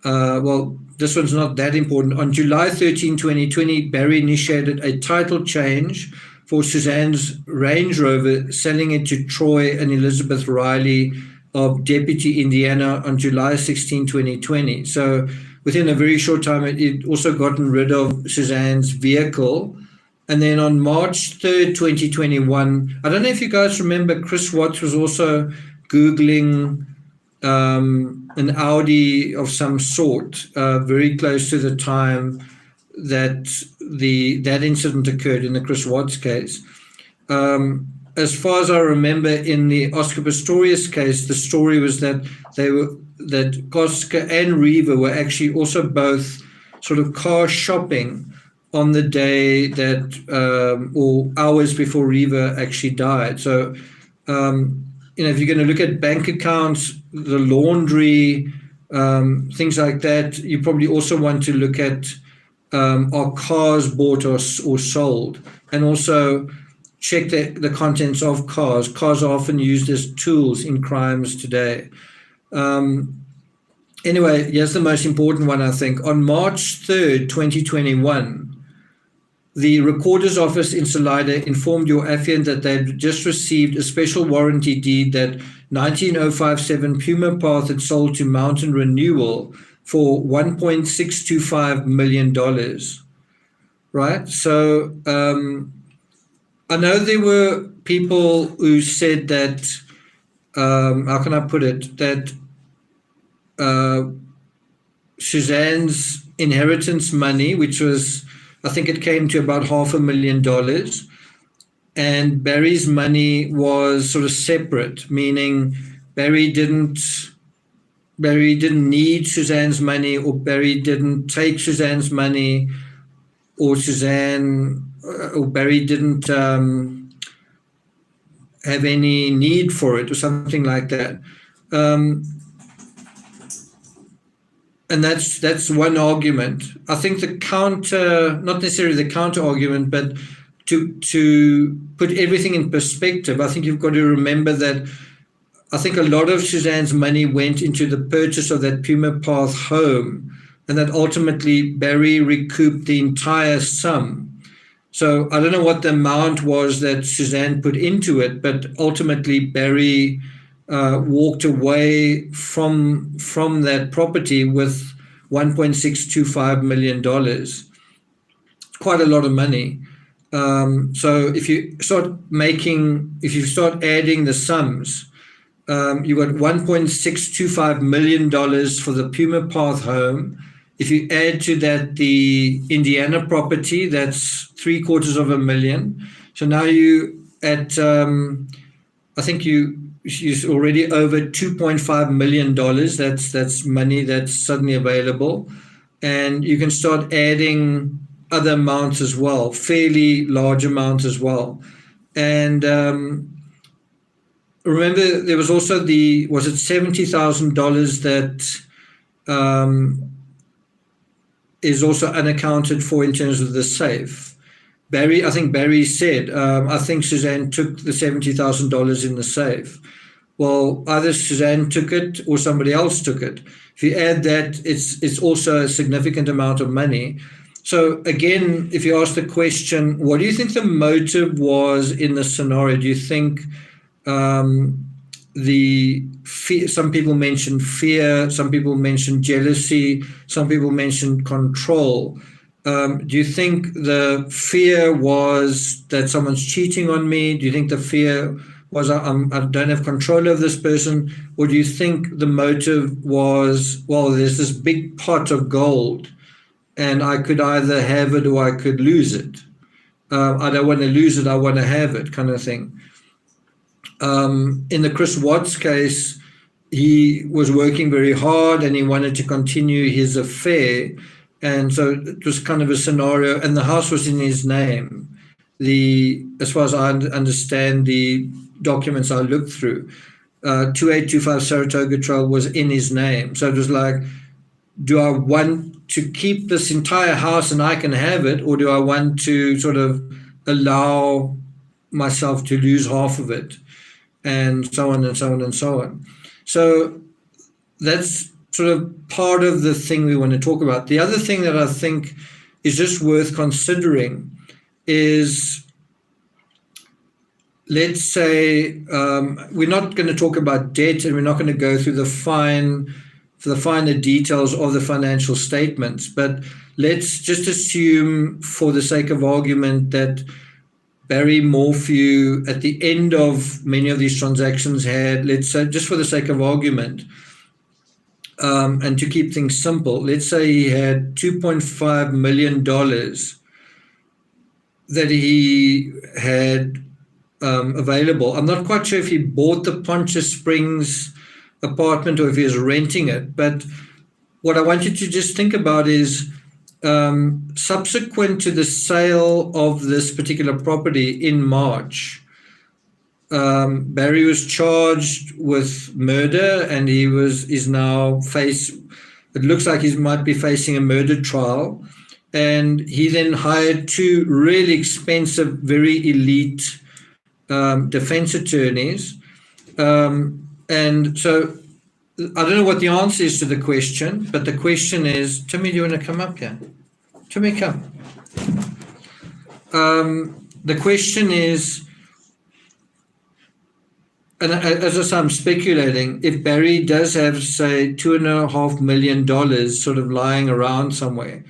this one's not that important. On July 13, 2020, Barry initiated a title change for Suzanne's Range Rover, selling it to Troy and Elizabeth Riley of Deputy, Indiana on July 16, 2020. So within a very short time, it also gotten rid of Suzanne's vehicle. And then on March 3rd, 2021, I don't know if you guys remember, Chris Watts was also Googling an Audi of some sort, very close to the time that that incident occurred in the Chris Watts case. As far as I remember, in the Oscar Pistorius case, the story was that Oscar and Reva were actually also both sort of car shopping on the day that, or hours before Reva actually died. So, if you're going to look at bank accounts, the laundry, things like that, you probably also want to look at are cars bought or sold, and also check the contents of cars. Cars are often used as tools in crimes today. Anyway, here's the most important one, I think. On March 3rd, 2021, the Recorder's Office in Salida informed your affiant that they'd just received a special warranty deed that 19057 Puma Path had sold to Mountain Renewal for $1.625 million, right? So I know there were people who said that, how can I put it, that Suzanne's inheritance money, which was, I think it came to about $500,000, and Barry's money was sort of separate, meaning Barry didn't need Suzanne's money, or Barry didn't take Suzanne's money, or Barry didn't have any need for it, or something like that. And that's one argument. I think the counter, not necessarily the counter argument, but to put everything in perspective, I think you've got to remember that I think a lot of Suzanne's money went into the purchase of that Puma Path home, and that ultimately Barry recouped the entire sum. So I don't know what the amount was that Suzanne put into it, but ultimately Barry walked away from that property with $1.625 million. Quite a lot of money. So if you start adding the sums, you got $1.625 million for the Puma Path home. If you add to that the Indiana property, that's $750,000. So now you at, I think you're already over $2.5 million. That's money that's suddenly available. And you can start adding other amounts as well, fairly large amounts as well. And remember, there was also was it $70,000 that is also unaccounted for in terms of the safe. I think Barry said, I think Suzanne took the $70,000 in the safe. Well, either Suzanne took it or somebody else took it. If you add that, it's also a significant amount of money. So again, if you ask the question, what do you think the motive was in the scenario? Do you think the fear, some people mentioned fear, some people mentioned jealousy, some people mentioned control. Do you think the fear was that someone's cheating on me? Do you think the fear was I don't have control of this person? Or do you think the motive was, well, there's this big pot of gold and I could either have it or I could lose it. I don't want to lose it, I want to have it, kind of thing. In the Chris Watts case, he was working very hard and he wanted to continue his affair. And so it was kind of a scenario, and the house was in his name. As far as I understand the documents I looked through, 2825 Saratoga Trail was in his name. So it was like, do I want to keep this entire house and I can have it, or do I want to sort of allow myself to lose half of it? and so on and so on and so on. So that's sort of part of the thing we want to talk about. The other thing that I think is just worth considering is, let's say, we're not going to talk about debt, and we're not going to go through the finer details of the financial statements, but let's just assume, for the sake of argument, that Barry Morphew, at the end of many of these transactions, had, let's say, just for the sake of argument, and to keep things simple, let's say he had $2.5 million that he had available. I'm not quite sure if he bought the Poncha Springs apartment or if he was renting it, but what I want you to just think about is, subsequent to the sale of this particular property in March, Barry was charged with murder, and is now it looks like he might be facing a murder trial. And he then hired two really expensive, very elite defense attorneys. And so I don't know what the answer is to the question, but the question is, Timmy, do you want to come up here? Timmy, come. The question is, and as I say, I'm speculating, if Barry does have, say, $2.5 million sort of lying around somewhere,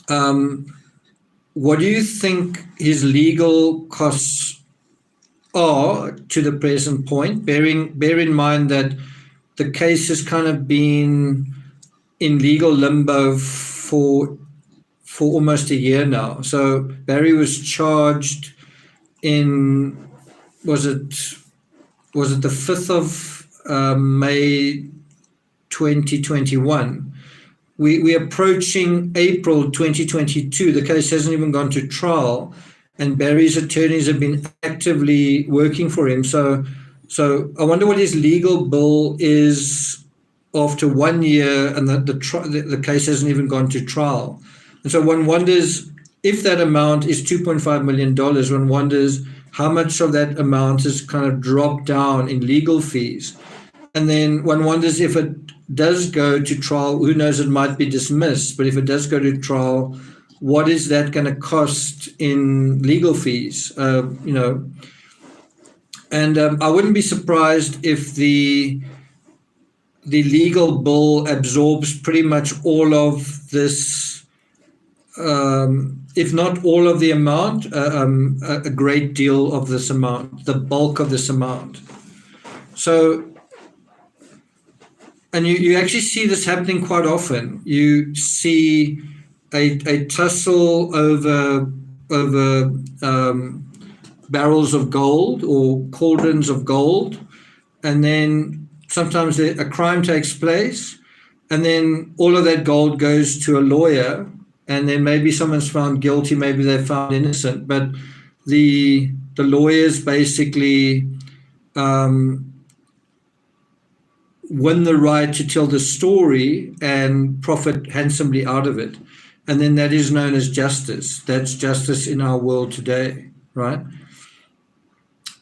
what do you think his legal costs are to the present point? Bear in mind that the case has kind of been in legal limbo for almost a year now. So Barry was charged in, was it the 5th of May 2021? We're approaching April 2022. The case hasn't even gone to trial, and Barry's attorneys have been actively working for him. So I wonder what his legal bill is after 1 year, and the case hasn't even gone to trial. And so one wonders, if that amount is $2.5 million, one wonders how much of that amount has kind of dropped down in legal fees. And then one wonders, if it does go to trial, who knows, it might be dismissed, but if it does go to trial, what is that going to cost in legal fees? And I wouldn't be surprised if the legal bill absorbs pretty much all of this, if not all of the amount, a great deal of this amount, the bulk of this amount. So, and you actually see this happening quite often. You see a tussle over barrels of gold or cauldrons of gold, and then sometimes a crime takes place, and then all of that gold goes to a lawyer, and then maybe someone's found guilty, maybe they're found innocent, but the lawyers basically win the right to tell the story and profit handsomely out of it. And then that is known as justice. That's justice in our world today, right?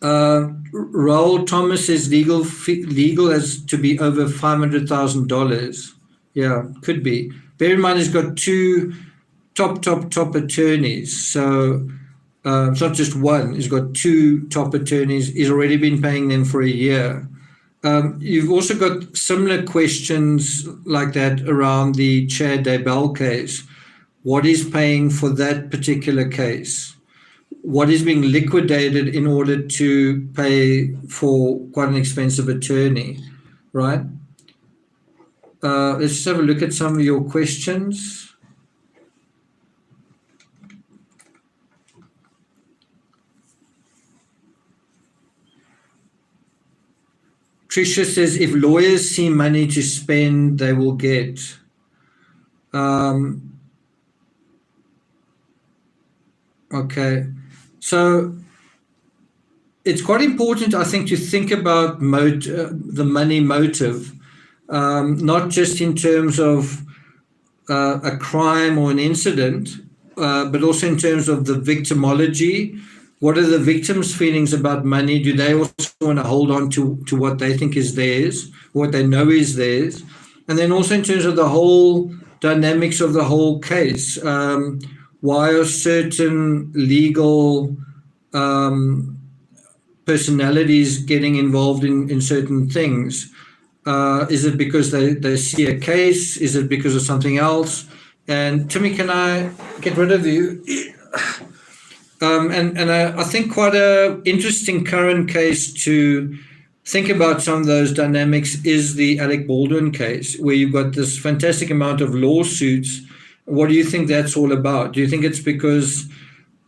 Raoul Thomas says legal has to be over $500,000. Yeah, could be. Bear in mind, he's got two top attorneys. So it's not just one. He's got two top attorneys. He's already been paying them for a year. You've also got similar questions like that around the Chad Daybell case. What is paying for that particular case? What is being liquidated in order to pay for quite an expensive attorney, right? Let's just have a look at some of your questions. Tricia says, if lawyers see money to spend, they will get. Okay, so it's quite important, I think, to think about the money motive, not just in terms of a crime or an incident, but also in terms of the victimology, What are the victims' feelings about money? Do they also want to hold on to what they think is theirs, what they know is theirs? And then also in terms of the whole dynamics of the whole case, why are certain legal personalities getting involved in certain things? Is it because they see a case? Is it because of something else? And Timmy, can I get rid of you? And I think quite a interesting current case to think about some of those dynamics is the Alec Baldwin case, where you've got this fantastic amount of lawsuits. What do you think that's all about? Do you think it's because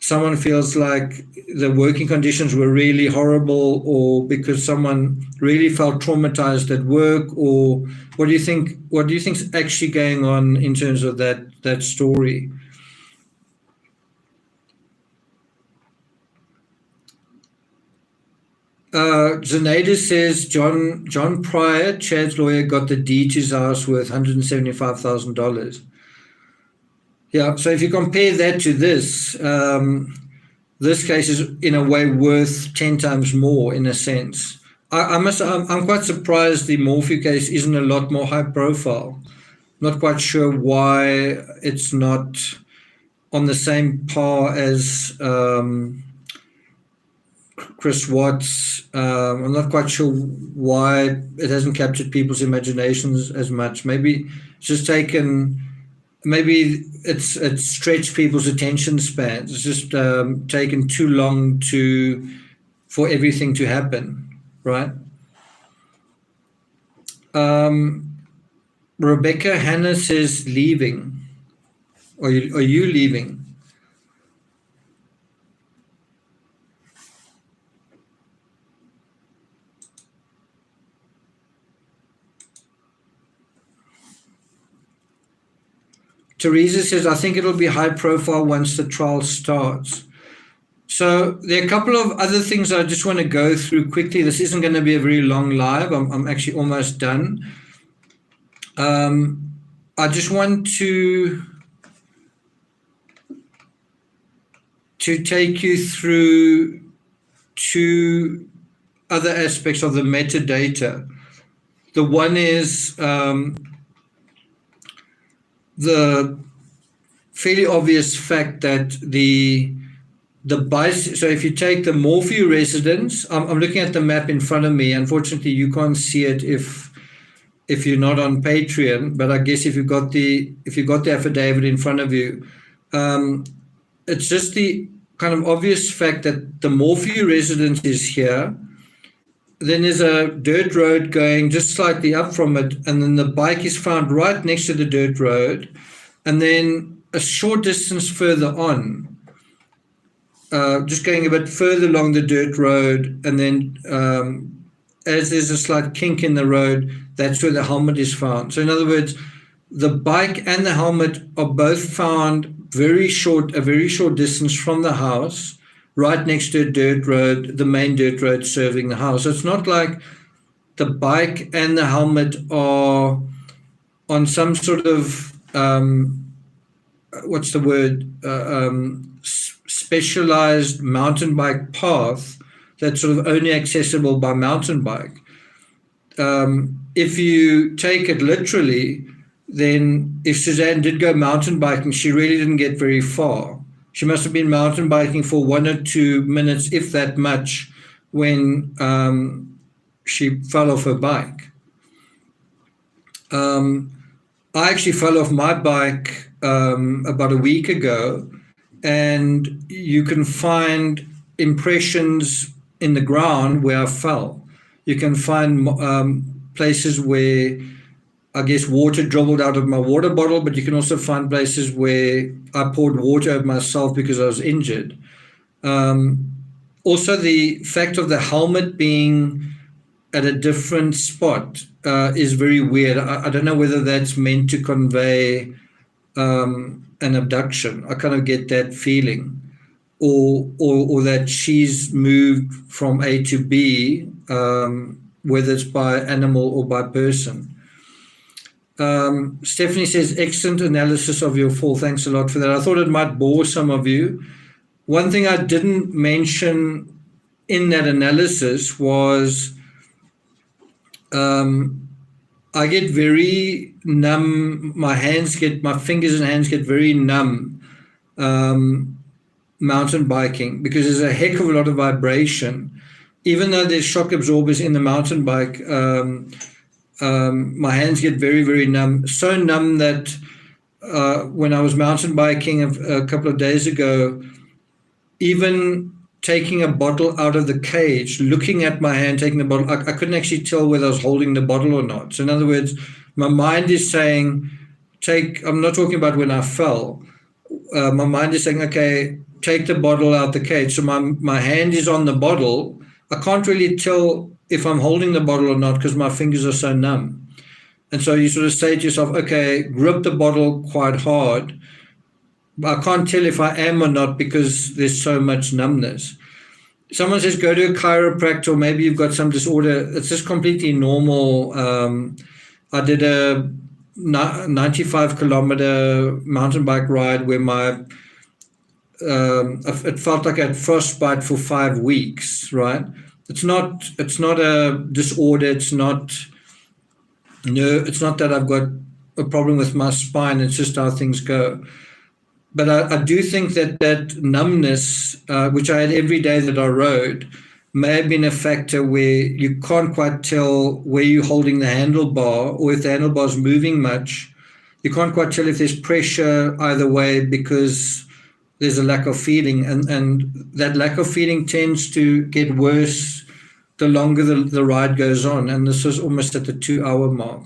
someone feels like the working conditions were really horrible, or because someone really felt traumatized at work, or what do you think? What do you think's actually going on in terms of that story? Zenaida says John Pryor, Chad's lawyer, got the deed to his house worth $175,000. Yeah, so if you compare that to this, this case is in a way worth 10 times more in a sense. I'm quite surprised the Morphew case isn't a lot more high profile. Not quite sure why it's not on the same par as Chris Watts. I'm not quite sure why it hasn't captured people's imaginations as much. Maybe it's just taken, maybe it's stretched people's attention spans. It's just taken too long for everything to happen, right? Rebecca Hannah says leaving. Are you leaving? Teresa says, I think it'll be high profile once the trial starts. So there are a couple of other things I just want to go through quickly. This isn't going to be a very long live. I'm actually almost done. I just want to take you through two other aspects of the metadata. The one is the fairly obvious fact that the so if you take the Morphew residence, I'm looking at the map in front of me. Unfortunately, you can't see it if you're not on Patreon, but I guess if you've got the affidavit in front of you, it's just the kind of obvious fact that the Morphew residence is here. Then there's a dirt road going just slightly up from it, and then the bike is found right next to the dirt road. And then a short distance further on, just going a bit further along the dirt road, and then as there's a slight kink in the road, that's where the helmet is found. So in other words, the bike and the helmet are both found a very short distance from the house, right next to a dirt road, the main dirt road serving the house. So it's not like the bike and the helmet are on some sort of, specialized mountain bike path that's sort of only accessible by mountain bike. If you take it literally, then if Suzanne did go mountain biking, she really didn't get very far. She must have been mountain biking for 1 or 2 minutes, if that much, when she fell off her bike. I actually fell off my bike about a week ago, and you can find impressions in the ground where I fell. You can find places where I guess water dribbled out of my water bottle, but you can also find places where I poured water over myself because I was injured. Also, the fact of the helmet being at a different spot is very weird. I don't know whether that's meant to convey an abduction. I kind of get that feeling, or that she's moved from A to B, whether it's by animal or by person. Stephanie says, excellent analysis of your fall. Thanks a lot for that. I thought it might bore some of you. one thing I didn't mention in that analysis was I get very numb. My fingers and hands get very numb mountain biking, because there's a heck of a lot of vibration. Even though there's shock absorbers in the mountain bike, my hands get very, very numb. So numb that when I was mountain biking a couple of days ago, even taking a bottle out of the cage, looking at my hand, taking the bottle, I couldn't actually tell whether I was holding the bottle or not. So in other words, my mind is saying, I'm not talking about when I fell. My mind is saying, okay, take the bottle out the cage. So my hand is on the bottle. I can't really tell if I'm holding the bottle or not because my fingers are so numb. And so you sort of say to yourself, okay, grip the bottle quite hard. I can't tell if I am or not because there's so much numbness. Someone says, go to a chiropractor, or maybe you've got some disorder. It's just completely normal. I did a 95-kilometer mountain bike ride where it felt like I had frostbite for 5 weeks, right? It's not a disorder. It's not that I've got a problem with my spine. It's just how things go. But I do think that numbness, which I had every day that I rode, may have been a factor where you can't quite tell where you're holding the handlebar, or if the handlebar is moving much. You can't quite tell if there's pressure either way because there's a lack of feeling. And that lack of feeling tends to get worse the longer the ride goes on. And this was almost at the 2-hour mark.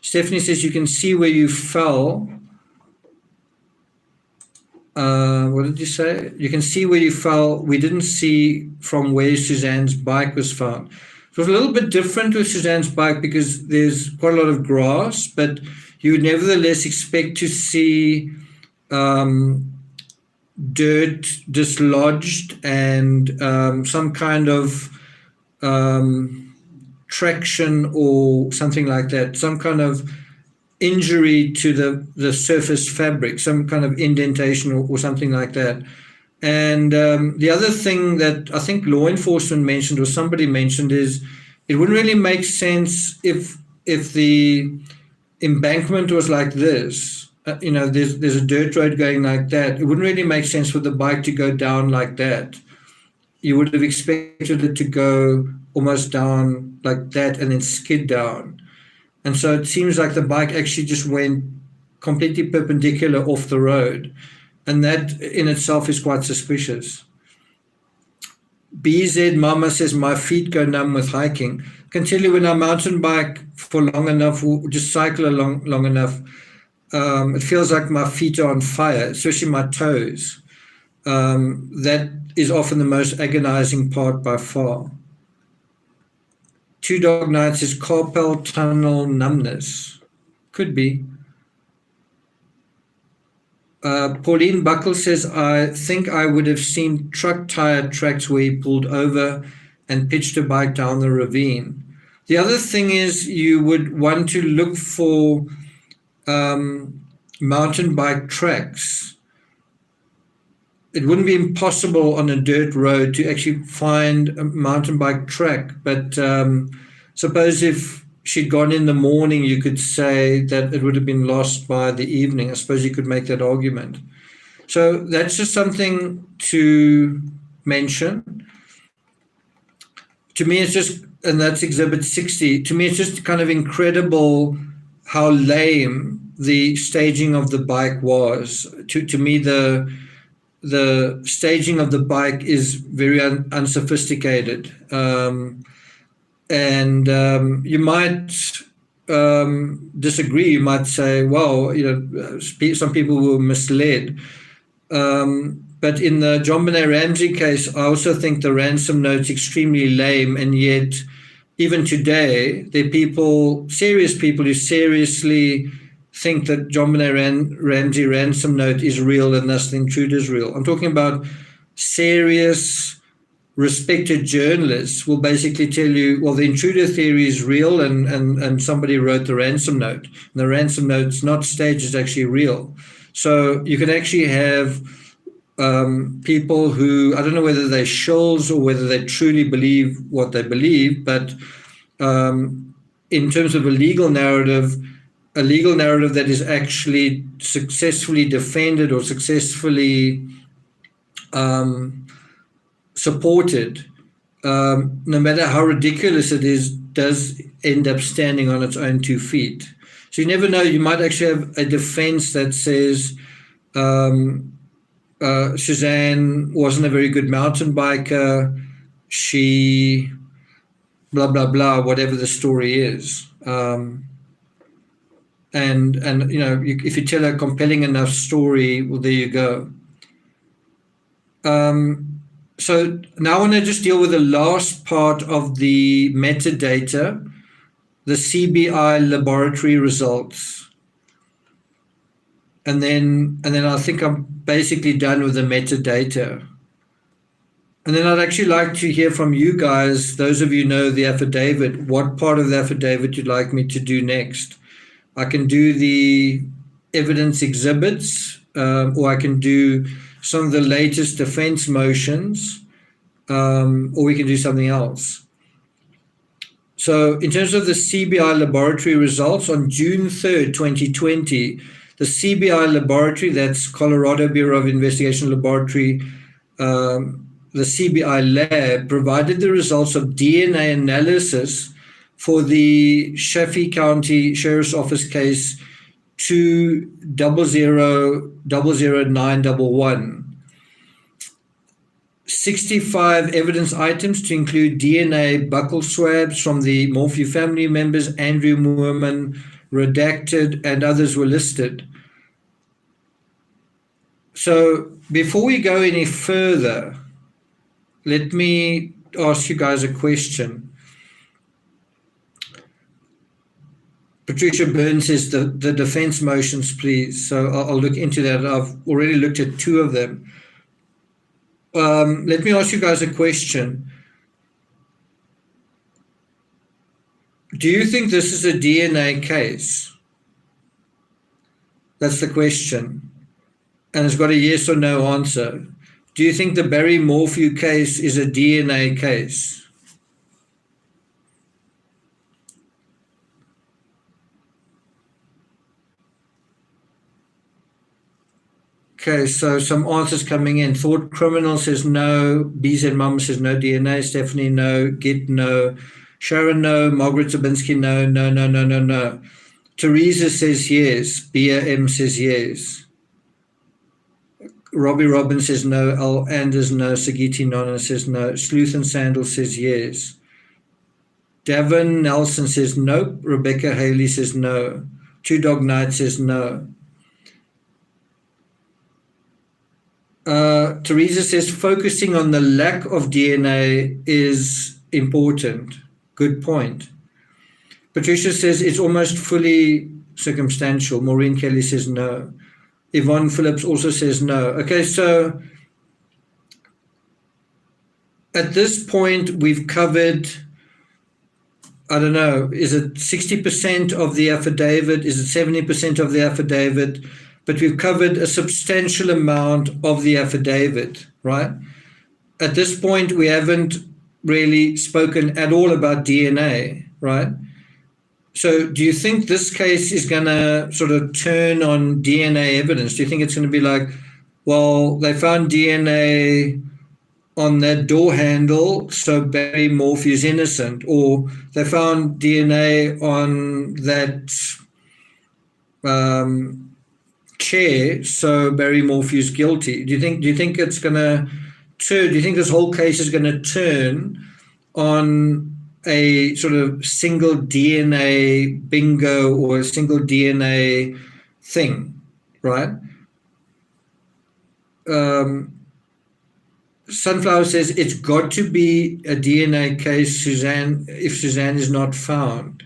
Stephanie says you can see where you fell. What did you say? You can see where you fell. We didn't see from where Suzanne's bike was found. It was a little bit different with Suzanne's bike because there's quite a lot of grass, but you would nevertheless expect to see dirt dislodged and some kind of traction or something like that, some kind of injury to the surface fabric, some kind of indentation or something like that. And the other thing that I think law enforcement mentioned or somebody mentioned is it wouldn't really make sense if the embankment was like this. There's a dirt road going like that. It wouldn't really make sense for the bike to go down like that. You would have expected it to go almost down like that and then skid down. And so it seems like the bike actually just went completely perpendicular off the road. And that in itself is quite suspicious. BZ Mama says, my feet go numb with hiking. I can tell you when I mountain bike for long enough, or just cycle along long enough, it feels like my feet are on fire, especially my toes. That is often the most agonizing part by far. Two Dog Nights is carpal tunnel numbness. Could be. Pauline Buckle says, I think I would have seen truck tire tracks where he pulled over and pitched a bike down the ravine. The other thing is you would want to look for mountain bike tracks. It wouldn't be impossible on a dirt road to actually find a mountain bike track, but suppose if she'd gone in the morning, you could say that it would have been lost by the evening. I suppose you could make that argument. So that's just something to mention. To me, it's just, and that's Exhibit 60, to me, it's just kind of incredible how lame the staging of the bike was. To me, the staging of the bike is very unsophisticated. And you might disagree. You might say, well, some people were misled. But in the John Benet Ramsey case, I also think the ransom note's extremely lame, and yet even today, there are people, serious people, who seriously think that John Benet Ramsey ransom note is real and thus the intruder is real. I'm talking about serious, respected journalists will basically tell you, well, the intruder theory is real and somebody wrote the ransom note. And the ransom note's not staged, it's actually real. So you can actually have people who, I don't know whether they're shills or whether they truly believe what they believe, but in terms of a legal narrative that is actually successfully defended or successfully supported, no matter how ridiculous it is, does end up standing on its own 2 feet. So you never know, you might actually have a defense that says Suzanne wasn't a very good mountain biker, she blah, blah, blah, whatever the story is. And you know, if you tell a compelling enough story, well, there you go. So now I want to just deal with the last part of the metadata, the CBI laboratory results. And then I think I'm basically done with the metadata. And then I'd actually like to hear from you guys, those of you who know the affidavit, what part of the affidavit you'd like me to do next. I can do the evidence exhibits, or I can do some of the latest defense motions, or we can do something else. So in terms of the CBI laboratory results, on June 3rd, 2020, the CBI laboratory, that's Colorado Bureau of Investigation Laboratory, the CBI lab, provided the results of DNA analysis for the Chaffee County Sheriff's Office case 2000911. 65 evidence items to include DNA buccal swabs from the Morphew family members, Andrew Moorman, redacted, and others were listed. So before we go any further, let me ask you guys a question. Patricia Burns says the defense motions, please. So I'll look into that. I've already looked at 2 of them. Let me ask you guys a question. Do you think this is a DNA case? That's the question. And it's got a yes or no answer. Do you think the Barry Morphew case is a DNA case? Okay, so some answers coming in. Thought Criminal says no. BZ Mum says no DNA. Stephanie, no. Git, no. Sharon, no. Margaret Zabinski, no. No. Teresa says yes. Bia M says yes. Robbie Robbins says no. Al Anders, no. Sagiti Nona says no. Sleuth and Sandal says yes. Davin Nelson says nope. Rebecca Haley says no. Two Dog Knight says no. Teresa says focusing on the lack of DNA is important. Good point. Patricia says it's almost fully circumstantial. Maureen Kelly says no. Yvonne Phillips also says no. Okay, so at this point we've covered, I don't know, is it 60% of the affidavit? Is it 70% of the affidavit? But we've covered a substantial amount of the affidavit, right? At this point, we haven't really spoken at all about DNA, right? So do you think this case is going to sort of turn on DNA evidence? Do you think it's going to be like, well, they found DNA on that door handle, so Barry Morphew is innocent, or they found DNA on that chair, so Barry Morphew's guilty? Do you think it's going to turn? Do you think this whole case is going to turn on a sort of single DNA bingo or a single DNA thing, right? Sunflower says it's got to be a DNA case, Suzanne, if Suzanne is not found.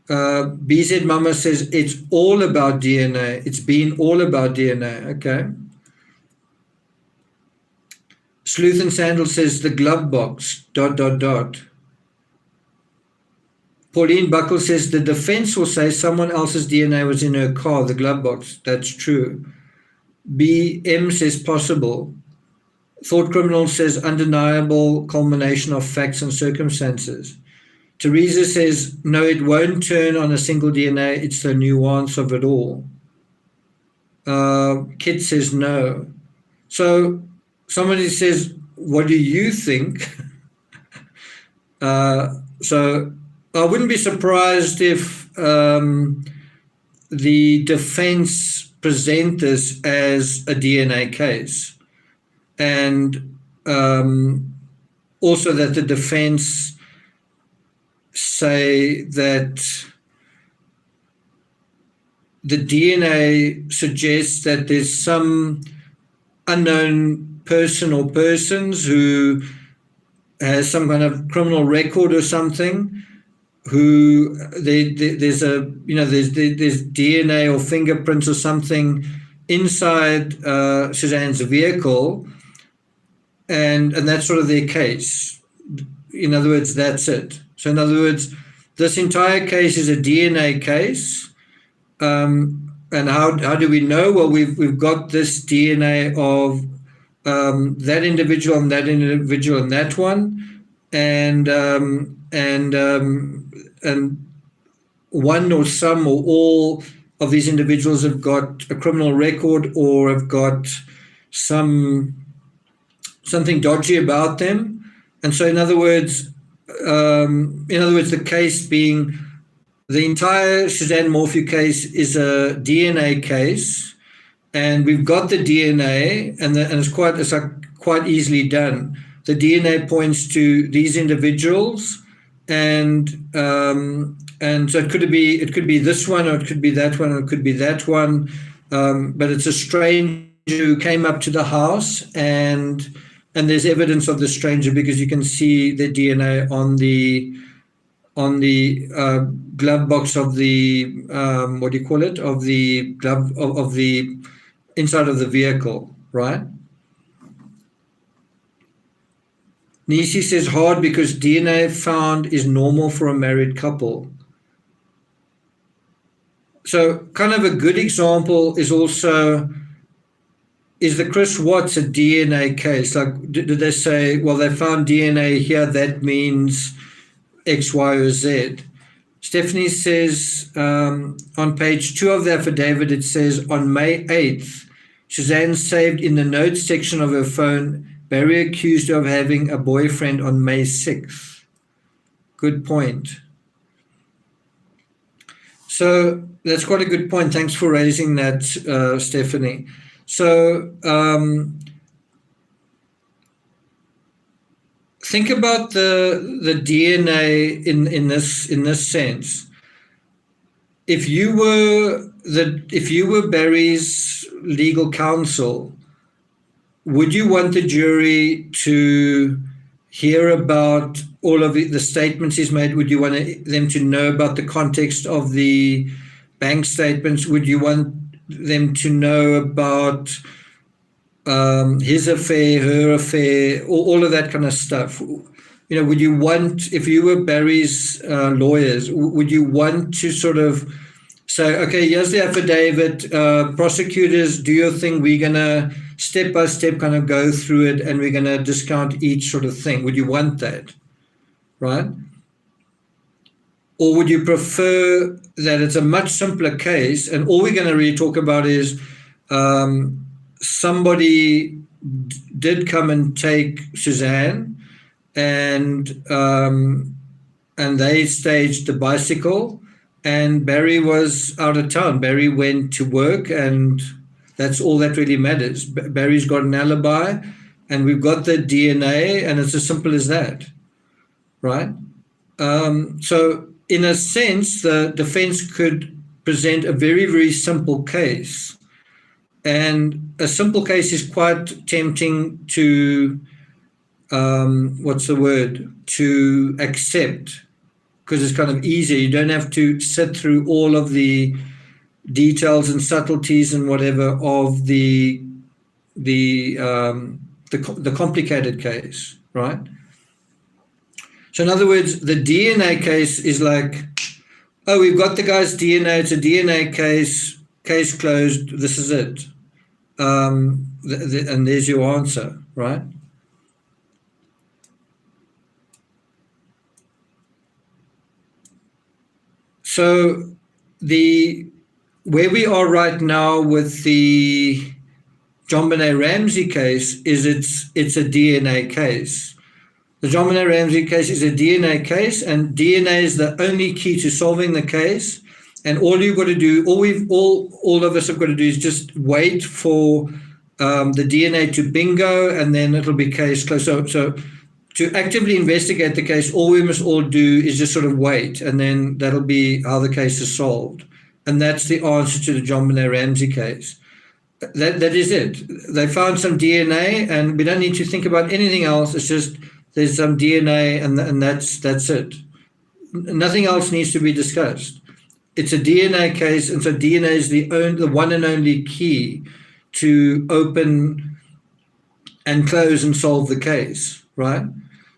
BZ Mama says it's all about DNA. It's been all about DNA. Okay. Sleuth and Sandal says the glove box, ... Pauline Buckle says the defense will say someone else's DNA was in her car, the glove box. That's true. BM says possible. Thought Criminal says undeniable culmination of facts and circumstances. Teresa says, no, it won't turn on a single DNA. It's the nuance of it all. Kit says no. So somebody says, what do you think? So I wouldn't be surprised if the defense present this as a DNA case, and also that the defense say that the DNA suggests that there's some unknown person or persons who has some kind of criminal record or something, who there's DNA or fingerprints or something inside Suzanne's vehicle, and that's sort of their case. In other words, that's it. So in other words, this entire case is a DNA case. And how do we know? Well, we've got this DNA of that individual and that individual and that one, and one or some or all of these individuals have got a criminal record or have got something dodgy about them. And so in other words, the case being the entire Suzanne Morphew case is a DNA case, and we've got the DNA, and it's quite easily done. The DNA points to these individuals, and so it could be this one, or it could be that one, or it could be that one, but it's a stranger who came up to the house, and there's evidence of the stranger because you can see the DNA on the glove box of the of the glove of the inside of the vehicle, right? Nisi says hard because DNA found is normal for a married couple. So kind of a good example is also, is the Chris Watts a DNA case? Like, did they say, well, they found DNA here, that means X, Y, or Z? Stephanie says on page 2 of the affidavit, it says on May 8th, Suzanne saved in the notes section of her phone, Barry accused her of having a boyfriend on May 6th. Good point. So that's quite a good point. Thanks for raising that, Stephanie. So think about the DNA in this sense. If you were Barry's legal counsel, would you want the jury to hear about all of the statements he's made? Would you want them to know about the context of the bank statements? Would you want them to know about his affair, her affair, all of that kind of stuff? You know, would you want, if you were Barry's lawyers, would you want to sort of say, okay, here's the affidavit, prosecutors, do your thing, we're going to step by step kind of go through it, and we're going to discount each sort of thing? Would you want that, right? Or would you prefer that it's a much simpler case and all we're going to really talk about is somebody did come and take Suzanne, and they staged the bicycle, and Barry was out of town. Barry went to work, and that's all that really matters. Barry's got an alibi, and we've got the DNA, and it's as simple as that, right? So in a sense, the defense could present a very, very simple case. And a simple case is quite tempting to, to accept, because it's kind of easier. You don't have to sit through all of the details and subtleties and whatever of the complicated case, right? So in other words, the DNA case is like, oh, we've got the guy's DNA, it's a DNA case closed, this is it. and there's your answer, right? So where we are right now with the John Benet Ramsey case is it's a DNA case. The John Benet Ramsey case is a DNA case, and DNA is the only key to solving the case. And all you've got to do, all of us have got to do, is just wait for the DNA to bingo, and then it'll be case closed. So to actively investigate the case, all we must all do is just sort of wait, and then that'll be how the case is solved. And that's the answer to the John Benet Ramsey case. That is it. They found some DNA, and we don't need to think about anything else. It's just there's some DNA, and that's it. Nothing else needs to be discussed. It's a DNA case, and so DNA is the one and only key to open and close and solve the case, right?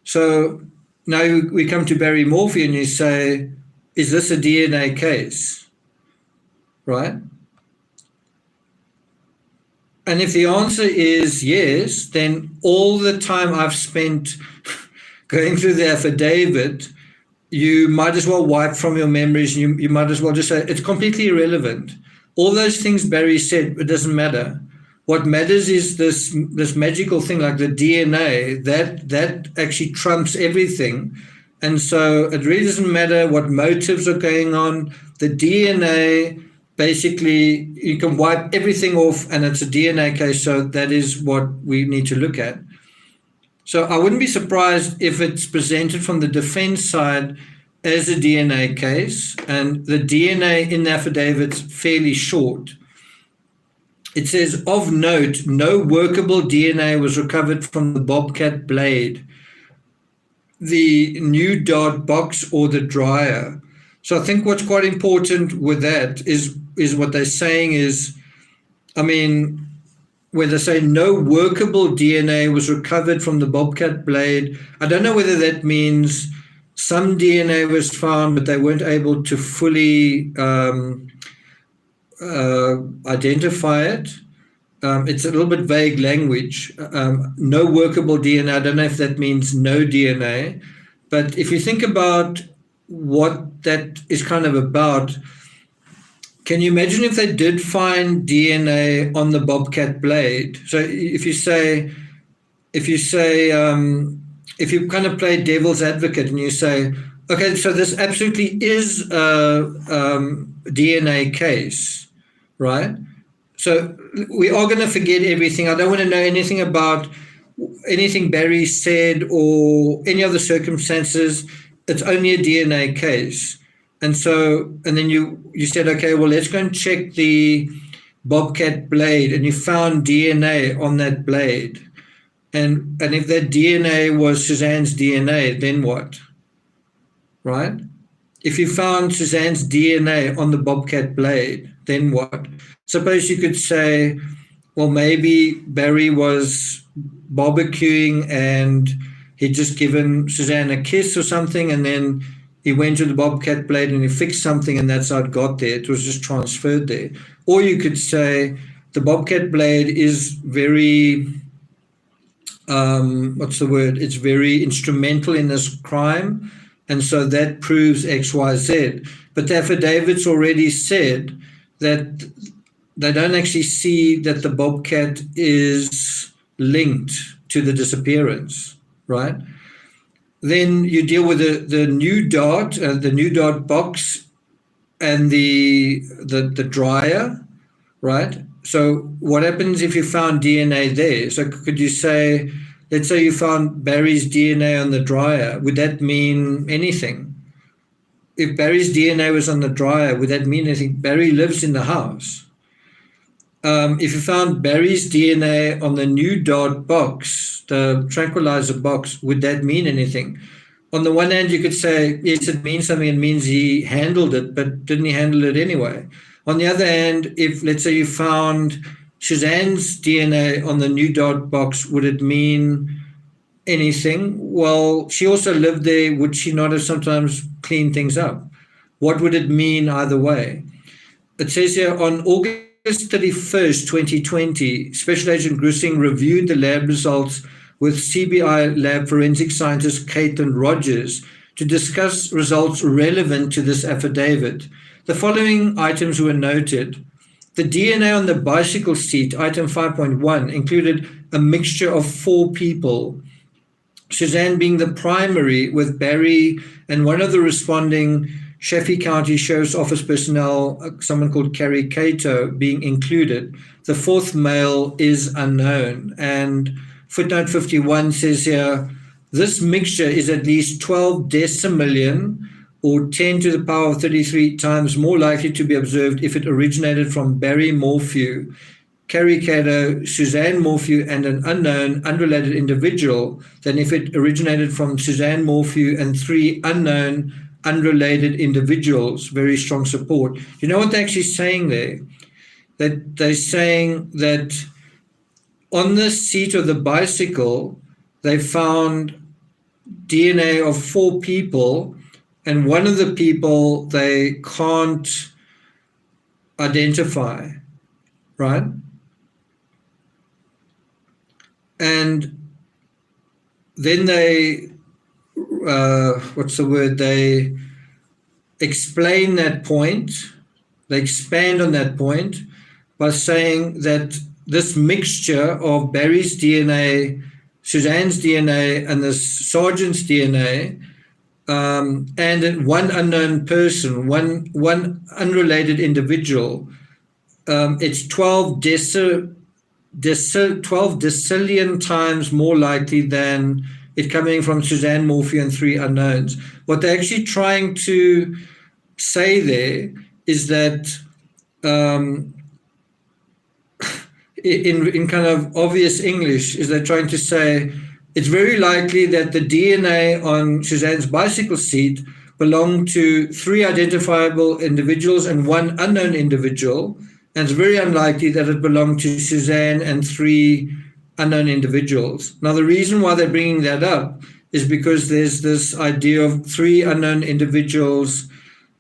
So now we come to Barry Morphy, and you say, is this a DNA case, right? And if the answer is yes, then all the time I've spent going through the affidavit, you might as well wipe from your memories. You might as well just say it's completely irrelevant. All those things Barry said, it doesn't matter. What matters is this magical thing like the DNA that actually trumps everything. And so it really doesn't matter what motives are going on. The DNA, basically, you can wipe everything off, and it's a DNA case. So that is what we need to look at. So I wouldn't be surprised if it's presented from the defense side as a DNA case, and the DNA in the affidavit's fairly short. It says, of note, no workable DNA was recovered from the bobcat blade, the new dot box, or the dryer. So I think what's quite important with that is what they're saying is, I mean, where they say no workable DNA was recovered from the bobcat blade, I don't know whether that means some DNA was found, but they weren't able to fully identify it. It's a little bit vague language. No workable DNA, I don't know if that means no DNA. But if you think about what that is kind of about, can you imagine if they did find DNA on the bobcat blade? So if you kind of play devil's advocate and you say, okay, so this absolutely is a DNA case, right? So we are going to forget everything. I don't want to know anything about anything Barry said or any other circumstances. It's only a DNA case. And then you said, okay, well, let's go and check the bobcat blade, and you found DNA on that blade. And if that DNA was Suzanne's DNA, then what? Right? If you found Suzanne's DNA on the bobcat blade, then what? Suppose you could say, well, maybe Barry was barbecuing and he'd just given Suzanne a kiss or something, and then he went to the bobcat blade and he fixed something, and that's how it got there. It was just transferred there. Or you could say the bobcat blade is very, it's very instrumental in this crime, and so that proves X, Y, Z. But the affidavits already said that they don't actually see that the bobcat is linked to the disappearance, right? Then you deal with the new dot box, and the dryer, right? So what happens if you found DNA there? So could you say, let's say you found Barry's DNA on the dryer, would that mean anything? If Barry's DNA was on the dryer, would that mean anything? Barry lives in the house. If you found Barry's DNA on the new dot box, the tranquilizer box, would that mean anything? On the one hand, you could say, yes, it means something. It means he handled it, but didn't he handle it anyway? On the other hand, if, let's say, you found Suzanne's DNA on the new dot box, would it mean anything? Well, she also lived there. Would she not have sometimes cleaned things up? What would it mean either way? It says here, on August 31st, 2020, Special Agent Grissing reviewed the lab results with CBI lab forensic scientist Caitlin Rogers to discuss results relevant to this affidavit. The following items were noted. The DNA on the bicycle seat, item 5.1, included a mixture of 4 people, Suzanne being the primary, with Barry and one of the responding Sheffield County Sheriff's Office personnel, someone called Carrie Cato, being included. The 4th male is unknown. And footnote 51 says here, this mixture is at least 12 decimillion or 10 to the power of 33 times more likely to be observed if it originated from Barry Morphew, Carrie Cato, Suzanne Morphew, and an unknown, unrelated individual than if it originated from Suzanne Morphew and 3 unknown, unrelated individuals. Very strong support. You know what they're actually saying there? That they're saying that on the seat of the bicycle, they found DNA of 4 people, and one of the people they can't identify, right? And then they, they explain that point, they expand on that point by saying that this mixture of Barry's DNA, Suzanne's DNA, and the sergeant's DNA, and one unknown person, one unrelated individual, it's 12 decillion times more likely than it coming from Suzanne Morphew and 3 unknowns. What they're actually trying to say there is that in kind of obvious English, is they're trying to say it's very likely that the DNA on Suzanne's bicycle seat belonged to 3 identifiable individuals and 1 unknown individual, and it's very unlikely that it belonged to Suzanne and 3 unknown individuals. Now, the reason why they're bringing that up is because there's this idea of 3 unknown individuals,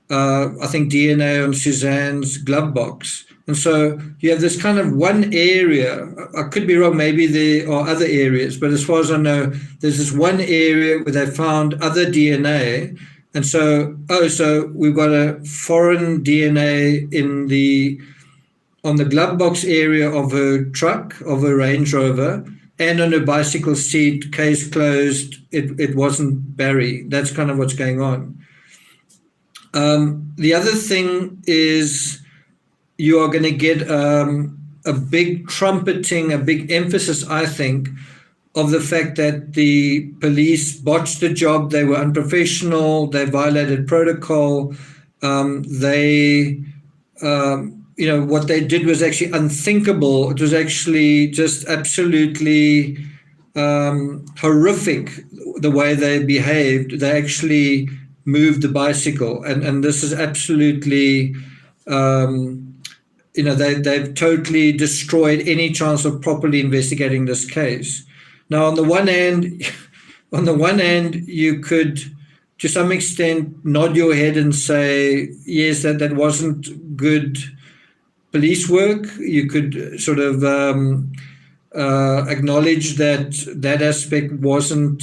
I think DNA on Suzanne's glove box. And so you have this kind of one area, I could be wrong, maybe there are other areas, but as far as I know, there's this one area where they found other DNA. And so, so we've got a foreign DNA on the glove box area of her truck, of her Range Rover, and on her bicycle seat, case closed, it wasn't Barry. That's kind of what's going on. The other thing is you are going to get a big trumpeting, a big emphasis, I think, of the fact that the police botched the job, they were unprofessional, they violated protocol, what they did was actually unthinkable. It was actually just absolutely horrific the way they behaved. They actually moved the bicycle, and this is absolutely, they've totally destroyed any chance of properly investigating this case. Now, on the one hand, you could, to some extent, nod your head and say, yes, that wasn't good police work. You could sort of acknowledge that aspect wasn't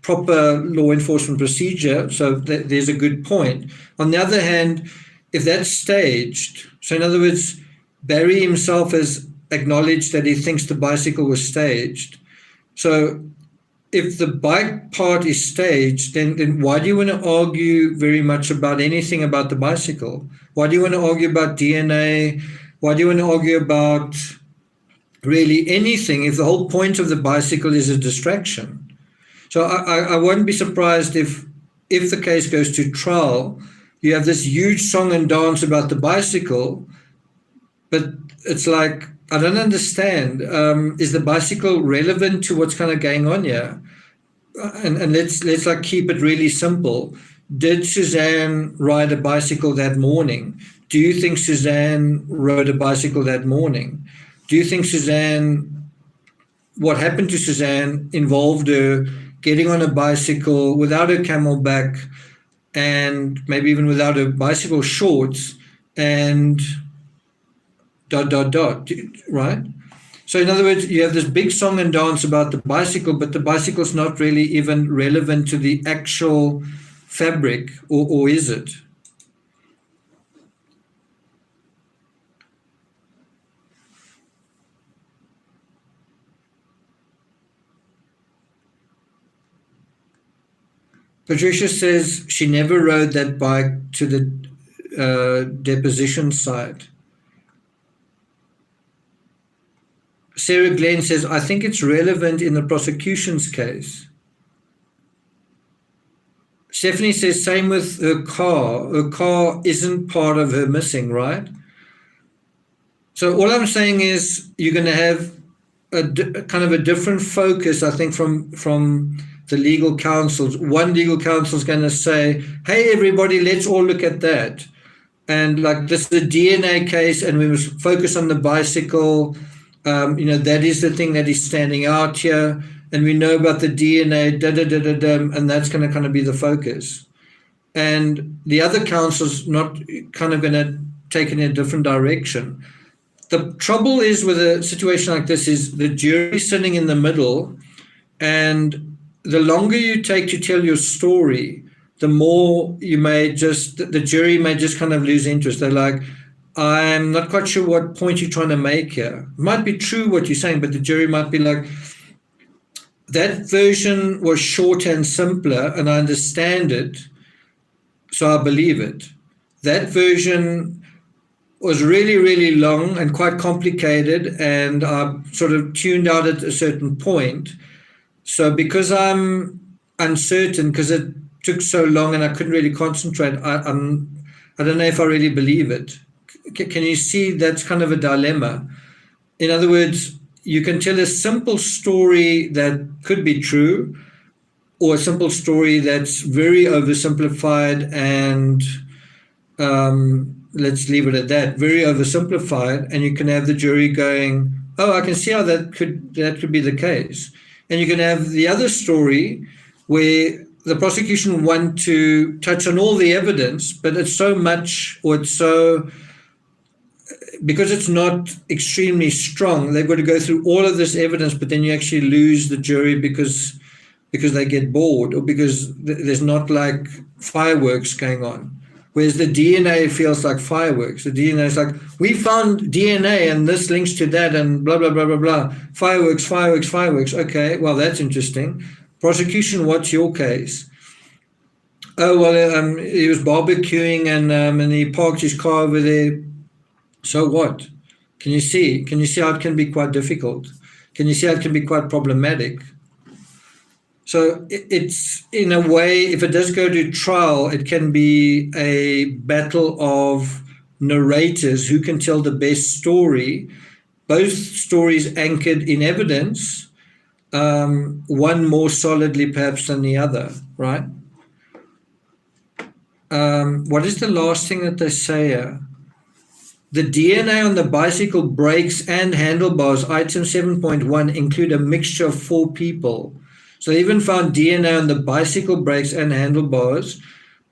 proper law enforcement procedure. So there's a good point. On the other hand, if that's staged, so in other words, Barry himself has acknowledged that he thinks the bicycle was staged. So if the bike part is staged, then why do you want to argue very much about anything about the bicycle? Why do you want to argue about DNA? Why do you want to argue about really anything if the whole point of the bicycle is a distraction? So I won't be surprised if the case goes to trial, you have this huge song and dance about the bicycle, but it's like, I don't understand. Is the bicycle relevant to what's kind of going on here? And let's like keep it really simple. Did Suzanne ride a bicycle that morning? Do you think Suzanne rode a bicycle that morning? Do you think what happened to Suzanne involved her getting on a bicycle without her camelback and maybe even without her bicycle shorts and ... right? So in other words, you have this big song and dance about the bicycle, but the bicycle's not really even relevant to the actual fabric, or is it? Patricia says she never rode that bike to the deposition site. Sarah Glenn says, I think it's relevant in the prosecution's case. Stephanie says, same with her car. Her car isn't part of her missing, right? So all I'm saying is you're going to have kind of a different focus, I think, from the legal counsels. One legal counsel is going to say, hey, everybody, let's all look at that. And like this is a DNA case, and we must focus on the bicycle. That is the thing that is standing out here. And we know about the DNA, and that's going to kind of be the focus. And the other counsel's not kind of going to take it in a different direction. The trouble is with a situation like this is the jury sitting in the middle, and the longer you take to tell your story, the more the jury may just kind of lose interest. They're like, I'm not quite sure what point you're trying to make here. It might be true what you're saying, but the jury might be like, that version was short and simpler, and I understand it, so I believe it. That version was really, really long and quite complicated, and I sort of tuned out at a certain point. So because I'm uncertain, because it took so long and I couldn't really concentrate, I don't know if I really believe it. Can you see that's kind of a dilemma? In other words, you can tell a simple story that could be true, or a simple story that's very oversimplified and let's leave it at that, very oversimplified, and you can have the jury going, oh, I can see how that could be the case. And you can have the other story where the prosecution want to touch on all the evidence, but it's so much, or it's so, because it's not extremely strong, they've got to go through all of this evidence, but then you actually lose the jury because they get bored, or because there's not like fireworks going on. Whereas the DNA feels like fireworks. The DNA is like, we found DNA and this links to that and blah, blah, blah, blah, blah. Fireworks, fireworks, fireworks. Okay, well, that's interesting. Prosecution, what's your case? Oh, well, he was barbecuing and he parked his car over there. So what? Can you see how it can be quite difficult? Can you see how it can be quite problematic? So it's, in a way, if it does go to trial, it can be a battle of narrators who can tell the best story, both stories anchored in evidence, one more solidly perhaps than the other, right? What is the last thing that they say here? The DNA on the bicycle brakes and handlebars, item 7.1, include a mixture of 4 people. So they even found DNA on the bicycle brakes and handlebars.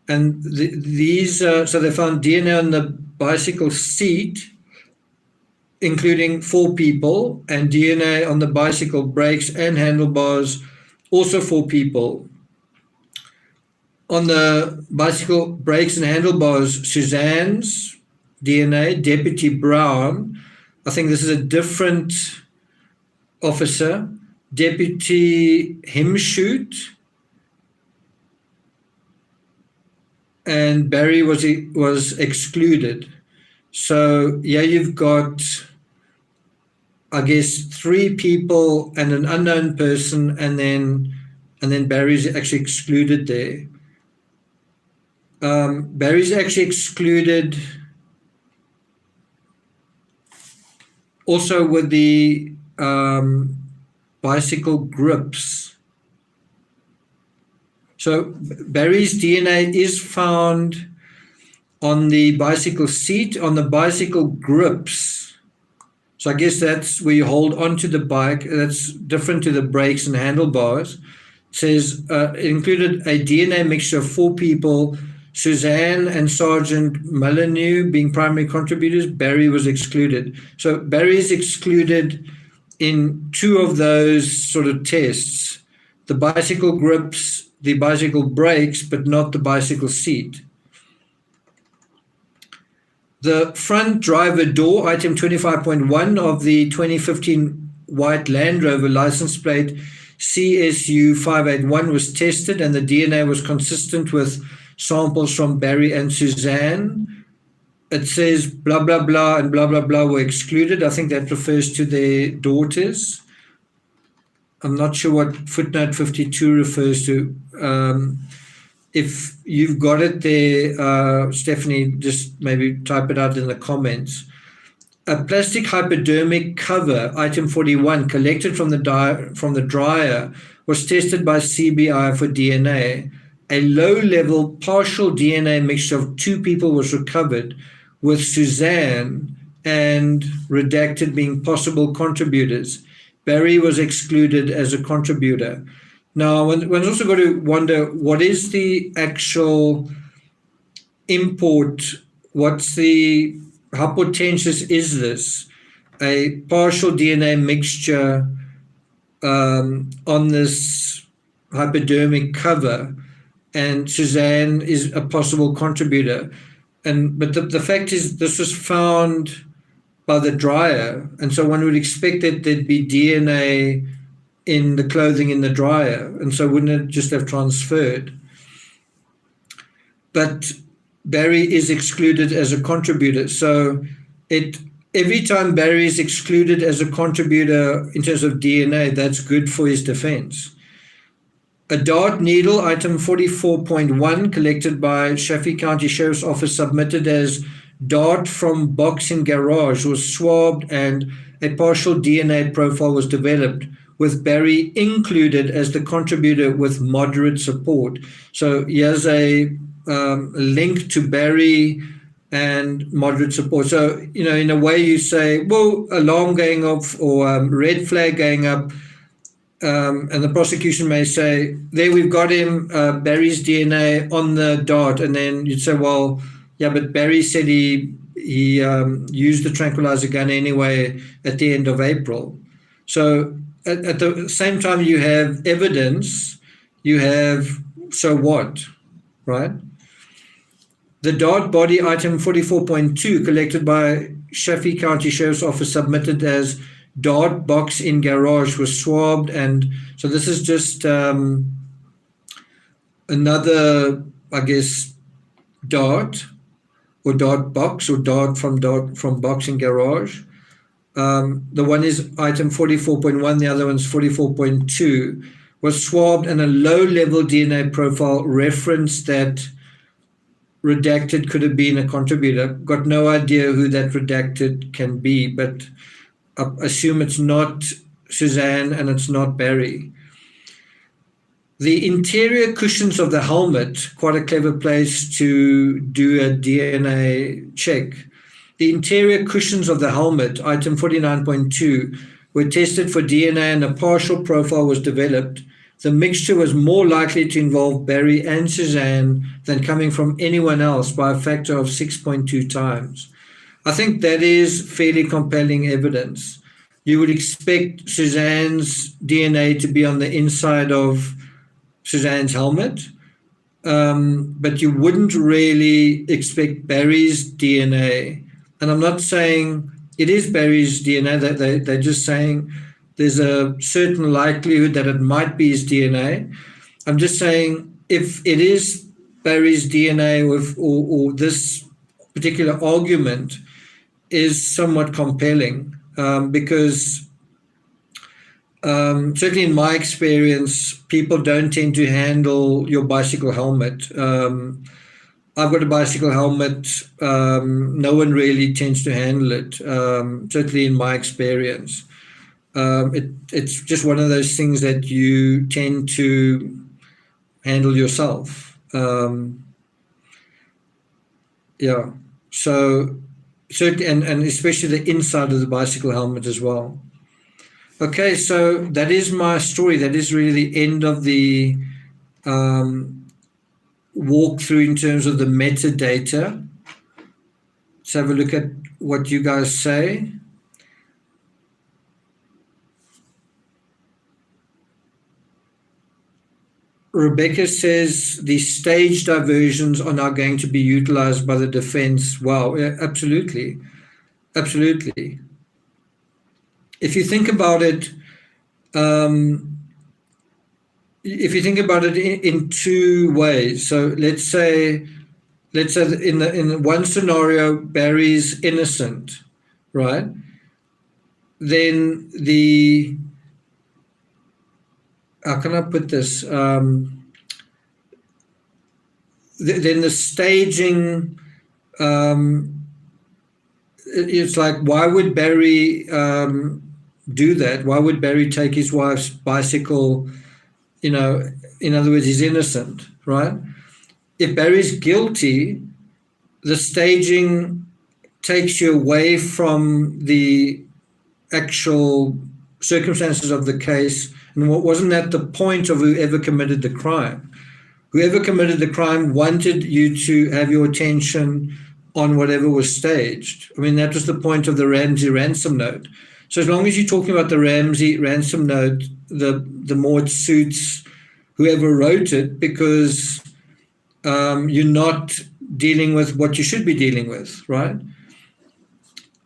And so they found DNA on the bicycle seat, including 4 people, and DNA on the bicycle brakes and handlebars, also 4 people. On the bicycle brakes and handlebars, Suzanne's DNA, Deputy Brown, I think this is a different officer, Deputy Himshoot, and Barry was excluded. So yeah, you've got, I guess, 3 people and an unknown person, and then Barry's actually excluded there. Barry's actually excluded also with the bicycle grips. So Barry's DNA is found on the bicycle seat, on the bicycle grips. So I guess that's where you hold onto the bike. That's different to the brakes and handlebars. It says it included a DNA mixture of 4 people. Suzanne and Sergeant Molyneux being primary contributors, Barry was excluded. So Barry is excluded in two of those sort of tests, the bicycle grips, the bicycle brakes, but not the bicycle seat. The front driver door, item 25.1 of the 2015 white Land Rover license plate CSU 581 was tested, and the DNA was consistent with samples from Barry and Suzanne. It says blah, blah, blah, and blah, blah, blah were excluded. I think that refers to their daughters. I'm not sure what footnote 52 refers to. If you've got it there, Stephanie, just maybe type it out in the comments. A plastic hypodermic cover, item 41, collected from the dryer, was tested by CBI for DNA. A low-level partial DNA mixture of two people was recovered, with Suzanne and redacted being possible contributors. Barry was excluded as a contributor. Now, one's also got to wonder, what is the actual import? How portentous is this? A partial DNA mixture on this hypodermic cover, and Suzanne is a possible contributor. But the fact is, this was found by the dryer, and so one would expect that there'd be DNA in the clothing in the dryer, and so wouldn't it just have transferred? But Barry is excluded as a contributor, so every time Barry is excluded as a contributor in terms of DNA, that's good for his defense. A dart needle, item 44.1, collected by Chaffee County Sheriff's Office, submitted as dart from box in garage, was swabbed and a partial DNA profile was developed, with Barry included as the contributor with moderate support. So here's a link to Barry and moderate support. So, in a way you say, well, alarm going off or red flag going up, and the prosecution may say, there we've got him, Barry's DNA on the dart. And then you'd say, well, yeah, but Barry said he used the tranquilizer gun anyway at the end of April. So at the same time you have evidence, you have, so what, right? The dart body, item 44.2, collected by Chaffee County Sheriff's Office, submitted as dart box in garage, was swabbed. And so this is just another, I guess, dart or dart box or dart from box in garage. The one is item 44.1, the other one's 44.2, was swabbed, and a low-level DNA profile referenced that redacted could have been a contributor. Got no idea who that redacted can be, but I assume it's not Suzanne and it's not Barry. The interior cushions of the helmet, quite a clever place to do a DNA check. The interior cushions of the helmet, item 49.2, were tested for DNA and a partial profile was developed. The mixture was more likely to involve Barry and Suzanne than coming from anyone else by a factor of 6.2 times. I think that is fairly compelling evidence. You would expect Suzanne's DNA to be on the inside of Suzanne's helmet, but you wouldn't really expect Barry's DNA. And I'm not saying it is Barry's DNA, they're just saying there's a certain likelihood that it might be his DNA. I'm just saying if it is Barry's DNA or this particular argument is somewhat compelling, because certainly in my experience, people don't tend to handle your bicycle helmet. I've got a bicycle helmet. No one really tends to handle it, certainly in my experience. It's just one of those things that you tend to handle yourself. Yeah. So certainly, and especially the inside of the bicycle helmet as well. Okay, so that is my story. That is really the end of the walk through in terms of the metadata. Let's have a look at what you guys say. Rebecca says the stage diversions are now going to be utilized by the defense. Wow, yeah, absolutely. Absolutely. If you think about it, in two ways. So let's say in one scenario, Barry's innocent, right? Then how can I put this? Then the staging, it's like, why would Barry do that? Why would Barry take his wife's bicycle? In other words, he's innocent, right? If Barry's guilty, the staging takes you away from the actual circumstances of the case. And wasn't that the point of whoever committed the crime? Whoever committed the crime wanted you to have your attention on whatever was staged. I mean, that was the point of the Ramsey ransom note. So as long as you're talking about the Ramsey ransom note, the more it suits whoever wrote it, because you're not dealing with what you should be dealing with, right?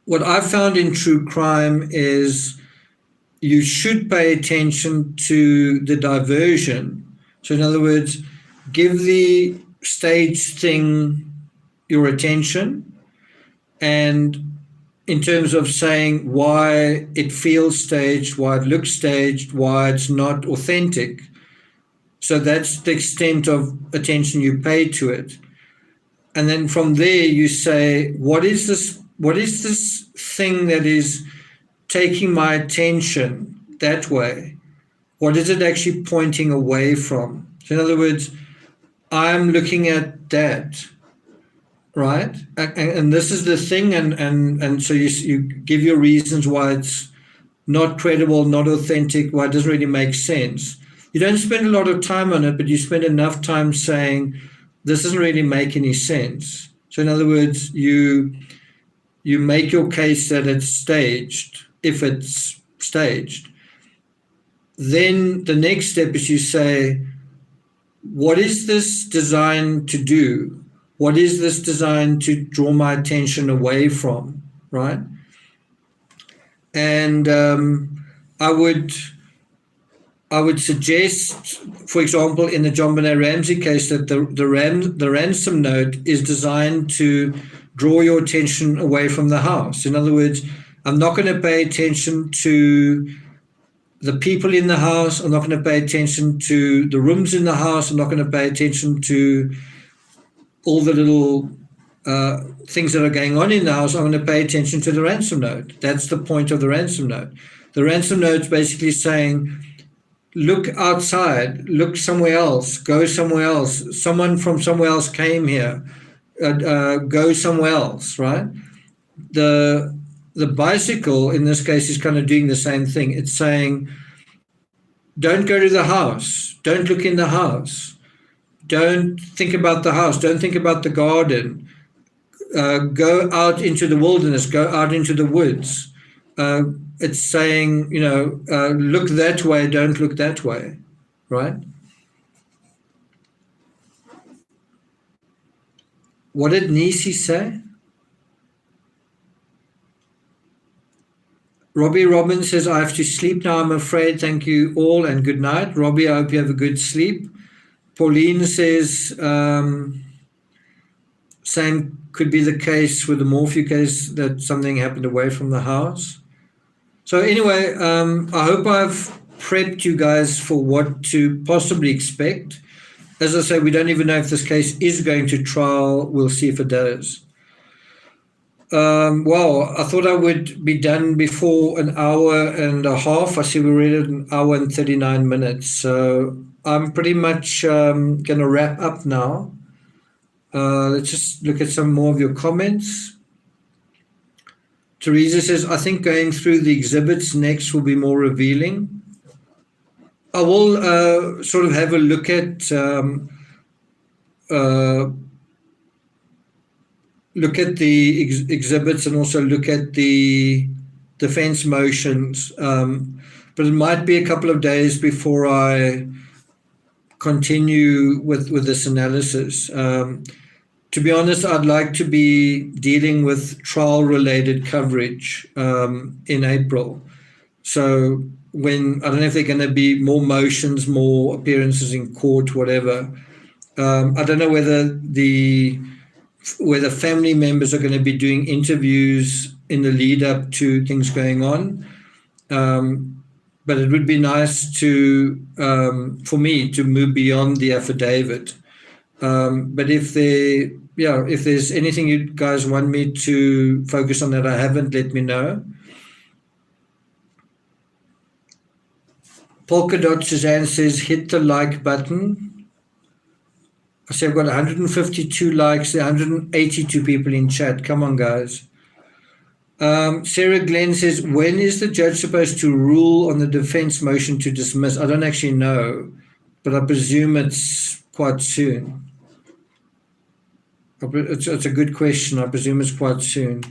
What I've found in true crime is you should pay attention to the diversion. So in other words, give the stage thing your attention, and in terms of saying why it feels staged, why it looks staged, why it's not authentic. So that's the extent of attention you pay to it. And then from there you say, what is this thing that is taking my attention that way? What is it actually pointing away from? So in other words, I'm looking at that, right? And this is the thing, and so you give your reasons why it's not credible, not authentic, why it doesn't really make sense. You don't spend a lot of time on it, but you spend enough time saying, this doesn't really make any sense. So in other words, you make your case that it's staged, if it's staged. Then the next step is you say, what is this designed to do? What is this designed to draw my attention away from, right? And I would suggest, for example, in the John Benet Ramsey case, that the ransom note is designed to draw your attention away from the house. In other words, I'm not going to pay attention to the people in the house. I'm not going to pay attention to the rooms in the house. I'm not going to pay attention to all the little things that are going on in the house. I'm going to pay attention to the ransom note. That's the point of the ransom note. The ransom note is basically saying, look outside, look somewhere else, go somewhere else. Someone from somewhere else came here, go somewhere else, right? The bicycle, in this case, is kind of doing the same thing. It's saying, don't go to the house, don't look in the house, don't think about the house, don't think about the garden, go out into the wilderness, go out into the woods. It's saying, look that way, don't look that way, right? What did Nisi say? Robbie Robbins says, I have to sleep now, I'm afraid. Thank you all and good night. Robbie, I hope you have a good sleep. Pauline says, same could be the case with the Morphew case, that something happened away from the house. So anyway, I hope I've prepped you guys for what to possibly expect. As I say, we don't even know if this case is going to trial. We'll see if it does. Well, I thought I would be done before an hour and a half. I see we're already at an hour and 39 minutes. So I'm pretty much going to wrap up now. Let's just look at some more of your comments. Teresa says, I think going through the exhibits next will be more revealing. I will sort of have a look at look at the exhibits and also look at the defense motions. But it might be a couple of days before I continue with this analysis. To be honest, I'd like to be dealing with trial-related coverage in April. So when, I don't know if there are going to be more motions, more appearances in court, whatever. I don't know whether family members are going to be doing interviews in the lead up to things going on. But it would be nice to, for me, to move beyond the affidavit. But if there's anything you guys want me to focus on that I haven't, let me know. Polka Dot Suzanne says, hit the like button. I say I've got 152 likes, there are 182 people in chat. Come on, guys. Sarah Glenn says, when is the judge supposed to rule on the defense motion to dismiss? I don't actually know, but I presume it's quite soon. It's a good question. I presume it's quite soon.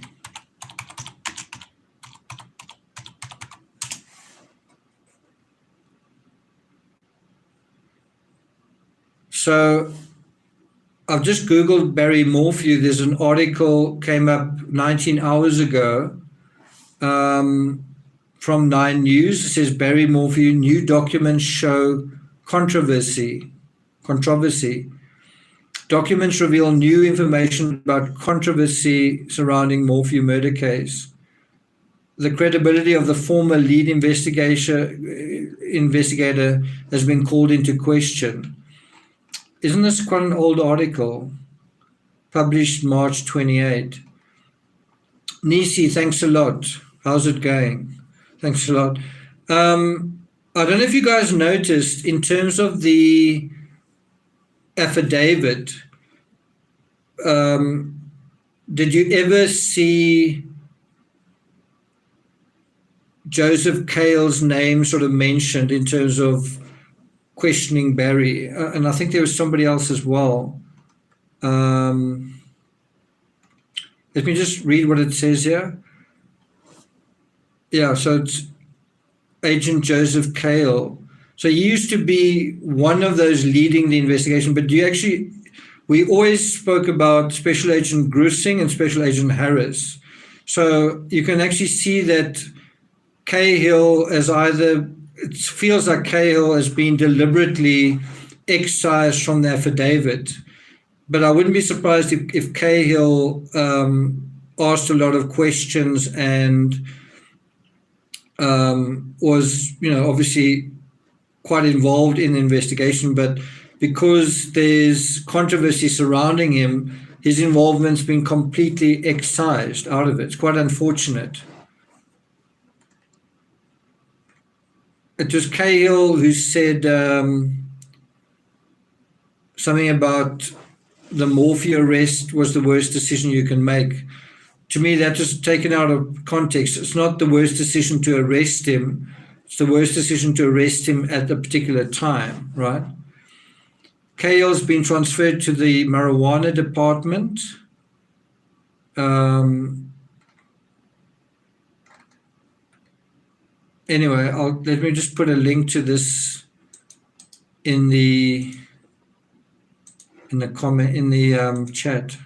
So I've just Googled Barry Morphew. There's an article came up 19 hours ago from 9 News. It says Barry Morphew, new documents show controversy. Documents reveal new information about controversy surrounding Morphew murder case. The credibility of the former lead investigator has been called into question. Isn't this quite an old article? Published March 28. Nisi, thanks a lot. How's it going? Thanks a lot. I don't know if you guys noticed, in terms of the affidavit, did you ever see Joseph Cale's name sort of mentioned in terms of questioning Barry? And I think there was somebody else as well. Let me just read what it says here. Yeah, so it's Agent Joseph Cale. So he used to be one of those leading the investigation, but we always spoke about Special Agent Grussing and Special Agent Harris. So you can actually see that Cahill it feels like Cahill has been deliberately excised from the affidavit. But I wouldn't be surprised if Cahill asked a lot of questions and was, obviously quite involved in the investigation, but because there's controversy surrounding him, his involvement's been completely excised out of it. It's quite unfortunate. It was Cahill who said something about the Morphew arrest was the worst decision you can make. To me, that was taken out of context. It's not the worst decision to arrest him. It's the worst decision to arrest him at a particular time, right? Cahill's been transferred to the marijuana department. Anyway, let me just put a link to this in the comment in the chat.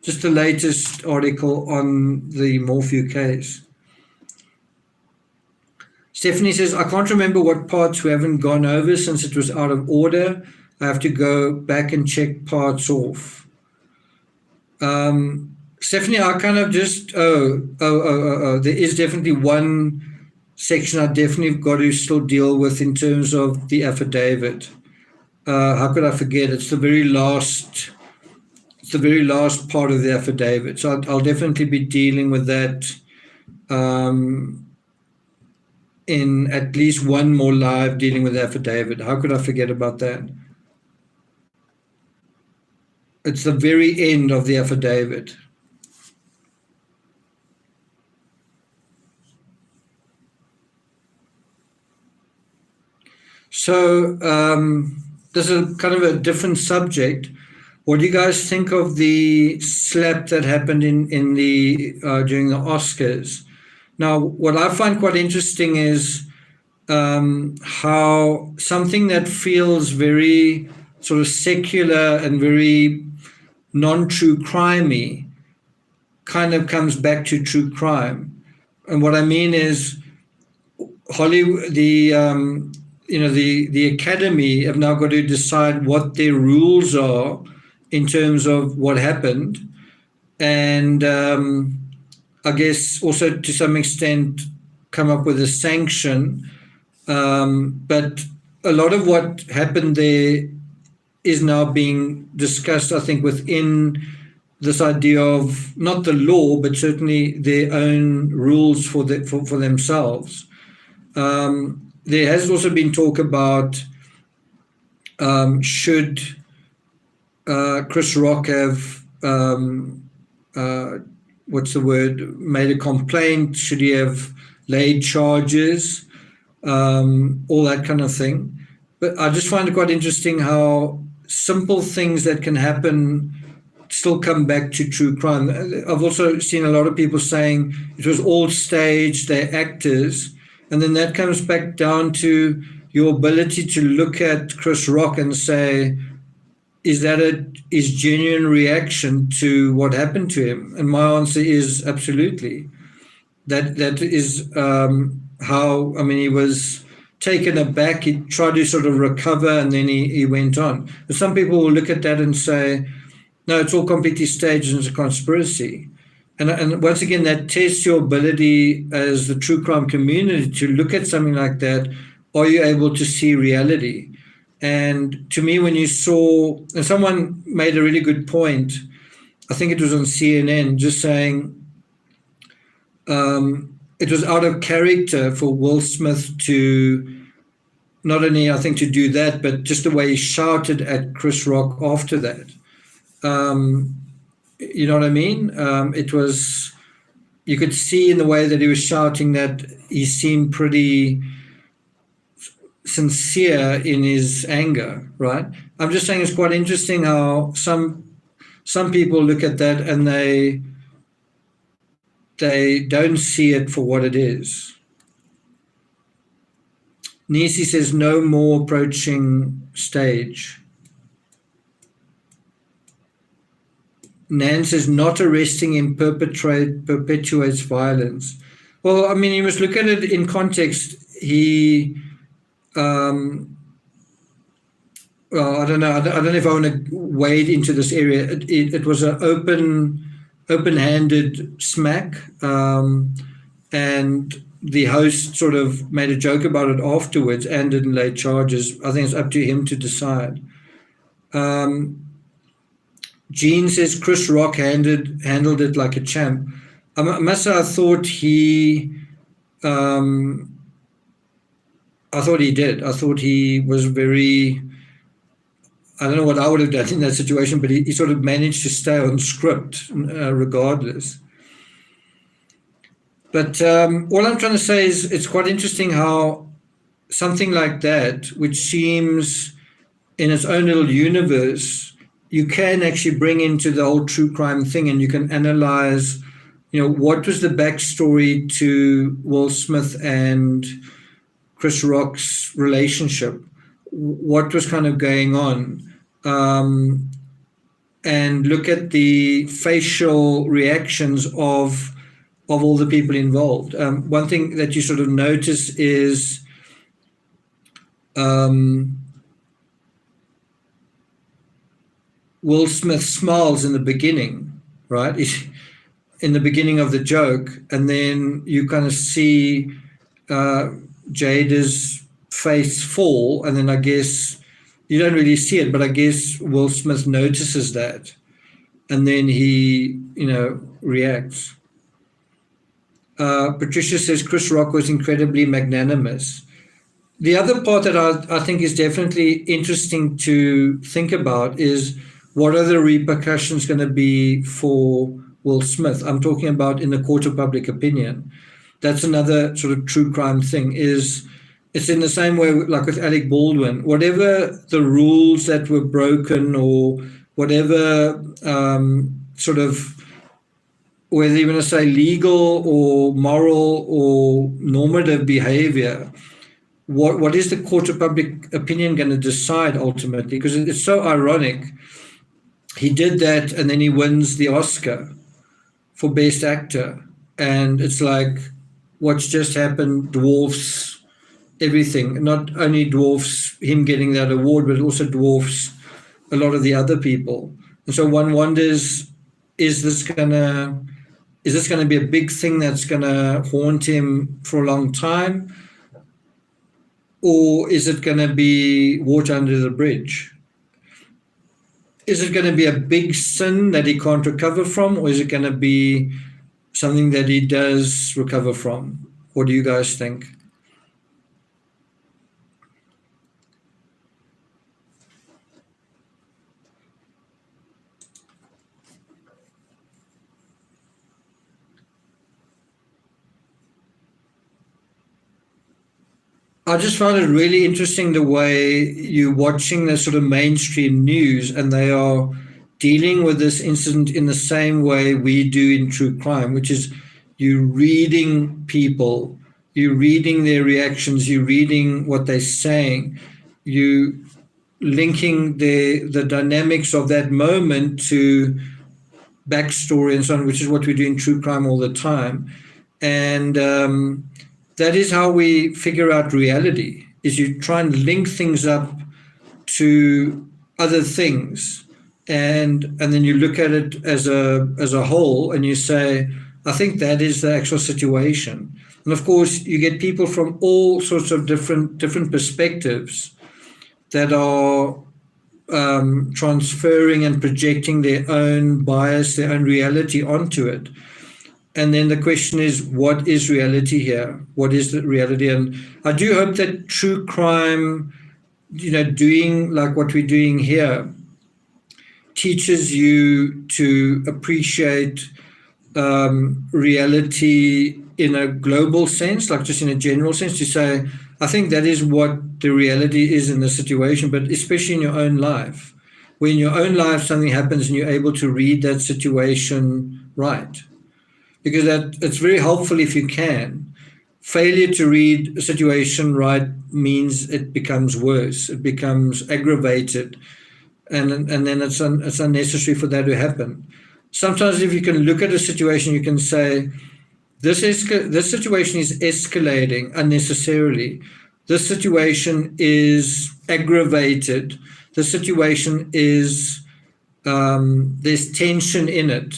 Just the latest article on the Morphew case. Stephanie says, I can't remember what parts we haven't gone over since it was out of order. I have to go back and check parts off. Stephanie, I kind of just, there is definitely one section I definitely got to still deal with in terms of the affidavit. How could I forget? It's the very last part of the affidavit. So I'll definitely be dealing with that in at least one more live dealing with the affidavit. How could I forget about that? It's the very end of the affidavit. So this is kind of a different subject. What do you guys think of the slap that happened in the during the Oscars? Now, what I find quite interesting is how something that feels very sort of secular and very non-true crimey kind of comes back to true crime. And what I mean is Hollywood, the Academy have now got to decide what their rules are in terms of what happened, and I guess also to some extent come up with a sanction. But a lot of what happened there is now being discussed, I think, within this idea of not the law, but certainly their own rules for themselves. There has also been talk about should Chris Rock have made a complaint? Should he have laid charges? All that kind of thing. But I just find it quite interesting how simple things that can happen still come back to true crime. I've also seen a lot of people saying it was all staged, they're actors, and then that comes back down to your ability to look at Chris Rock and say, is that his genuine reaction to what happened to him? And my answer is absolutely. That is how, I mean, he was taken aback. He tried to sort of recover, and then he went on. But some people will look at that and say, no, it's all completely staged and it's a conspiracy. And once again, that tests your ability as the true crime community to look at something like that. Are you able to see reality? And to me, when you saw, and someone made a really good point, I think it was on CNN, just saying it was out of character for Will Smith to not only, I think, to do that, but just the way he shouted at Chris Rock after that. You know what I mean? It was, you could see in the way that he was shouting that he seemed pretty sincere in his anger, right? I'm just saying it's quite interesting how some people look at that and they don't see it for what it is. Nisi says no more approaching stage. Nan says not arresting him perpetuates violence. Well, I mean, you must look at it in context. He, well, I don't know. I don't know if I want to wade into this area. It was an open-handed smack, and the host sort of made a joke about it afterwards and didn't lay charges. I think it's up to him to decide. Gene says Chris Rock handled it like a champ. I must say I thought he did. I thought he was very, I don't know what I would have done in that situation, but he sort of managed to stay on script regardless. But all I'm trying to say is it's quite interesting how something like that, which seems in its own little universe, you can actually bring into the whole true crime thing, and you can analyze, you know, what was the backstory to Will Smith and Chris Rock's relationship? What was kind of going on? And look at the facial reactions of all the people involved. One thing that you sort of notice is Will Smith smiles in the beginning, right? In the beginning of the joke, and then you kind of see Jada's face fall, and then I guess you don't really see it, but I guess Will Smith notices that, and then he, you know, reacts. Patricia says Chris Rock was incredibly magnanimous. The other part that I think is definitely interesting to think about is what are the repercussions going to be for Will Smith? I'm talking about in the court of public opinion. That's another sort of true crime thing, is it's in the same way, like with Alec Baldwin. Whatever the rules that were broken, or whatever sort of, whether you want to say legal or moral or normative behavior, what is the court of public opinion going to decide ultimately? Because it's so ironic. He did that, and then he wins the Oscar for Best Actor. And it's like, what's just happened dwarfs everything. Not only dwarfs him getting that award, but it also dwarfs a lot of the other people. And so one wonders, is this going to be a big thing that's going to haunt him for a long time? Or is it going to be water under the bridge? Is it going to be a big sin that he can't recover from, or is it going to be something that he does recover from? What do you guys think? I just found it really interesting the way you're watching the sort of mainstream news, and they are dealing with this incident in the same way we do in true crime, which is you reading people, you reading their reactions, you reading what they're saying, you linking the dynamics of that moment to backstory and so on, which is what we do in true crime all the time. And that is how we figure out reality, is you try and link things up to other things, and then you look at it as a whole, and you say, I think that is the actual situation. And of course, you get people from all sorts of different perspectives that are transferring and projecting their own bias, their own reality onto it. And then the question is, what is reality here? What is the reality? And I do hope that true crime, doing like what we're doing here, teaches you to appreciate reality in a global sense, like just in a general sense, to say, I think that is what the reality is in the situation, but especially in your own life. When in your own life something happens and you're able to read that situation right. Because that it's very helpful if you can. Failure to read a situation right means it becomes worse, it becomes aggravated, and then it's unnecessary for that to happen. Sometimes if you can look at a situation, you can say, this situation is escalating unnecessarily. This situation is aggravated. The situation is, there's tension in it.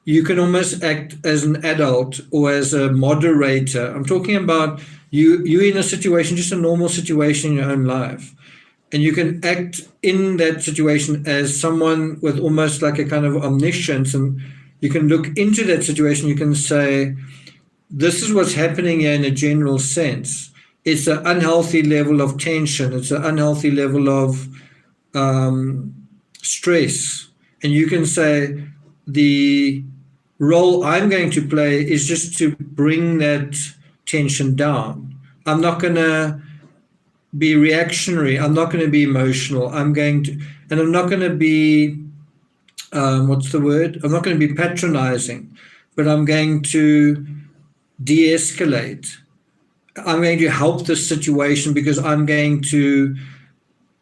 You can almost act as an adult or as a moderator. I'm talking about you in a situation, just a normal situation in your own life. And you can act in that situation as someone with almost like a kind of omniscience, and you can look into that situation. You can say, this is what's happening here in a general sense. It's an unhealthy level of tension. It's an unhealthy level of stress. And you can say, the role I'm going to play is just to bring that tension down. I'm not going to be reactionary. I'm not going to be emotional. I'm not going to be, what's the word? I'm not going to be patronizing, but I'm going to de-escalate. I'm going to help the situation because I'm going to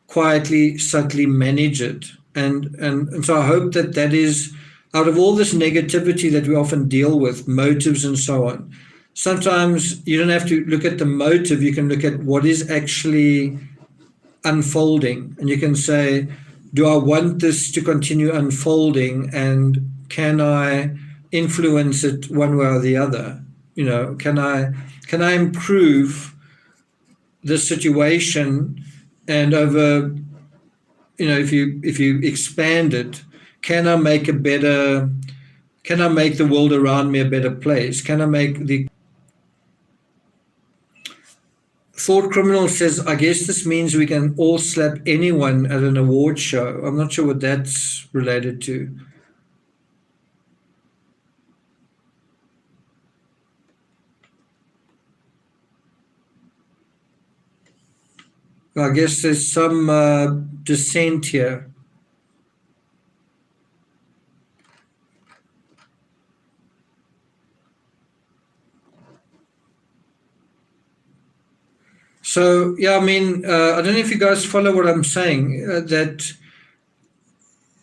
quietly, subtly manage it. And so I hope that is, out of all this negativity that we often deal with, motives and so on, sometimes you don't have to look at the motive. You can look at what is actually unfolding. And you can say, do I want this to continue unfolding? And can I influence it one way or the other? Can I improve the situation? And over, if you expand it, can I make the world around me a better place? Can I make the Thought Criminal says, I guess this means we can all slap anyone at an award show. I'm not sure what that's related to. I guess there's some dissent here. So, yeah, I mean, I don't know if you guys follow what I'm saying, that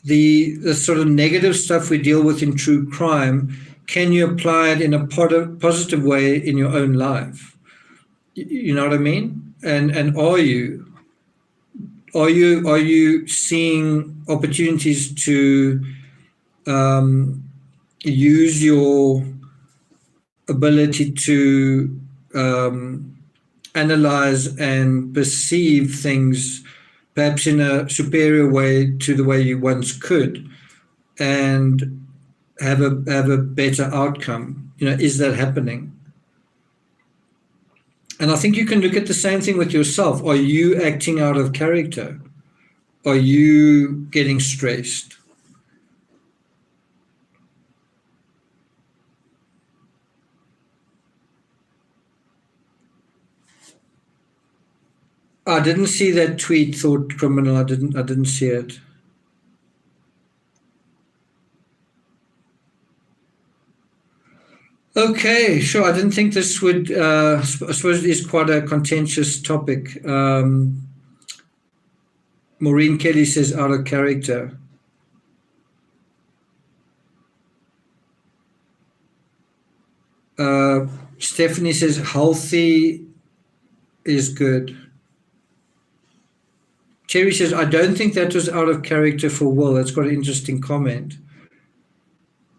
the sort of negative stuff we deal with in true crime, can you apply it in a positive way in your own life? You know what I mean? And are you seeing opportunities to use your ability to analyze and perceive things perhaps in a superior way to the way you once could, and have a better outcome? Is that happening? And I think you can look at the same thing with yourself. Are you acting out of character? Are you getting stressed? I didn't see that tweet, Thought Criminal. I didn't see it. Okay, sure. I didn't think this would. I suppose it is quite a contentious topic. Maureen Kelly says out of character. Stephanie says healthy is good. Cherry says, I don't think that was out of character for Will. That's got an interesting comment.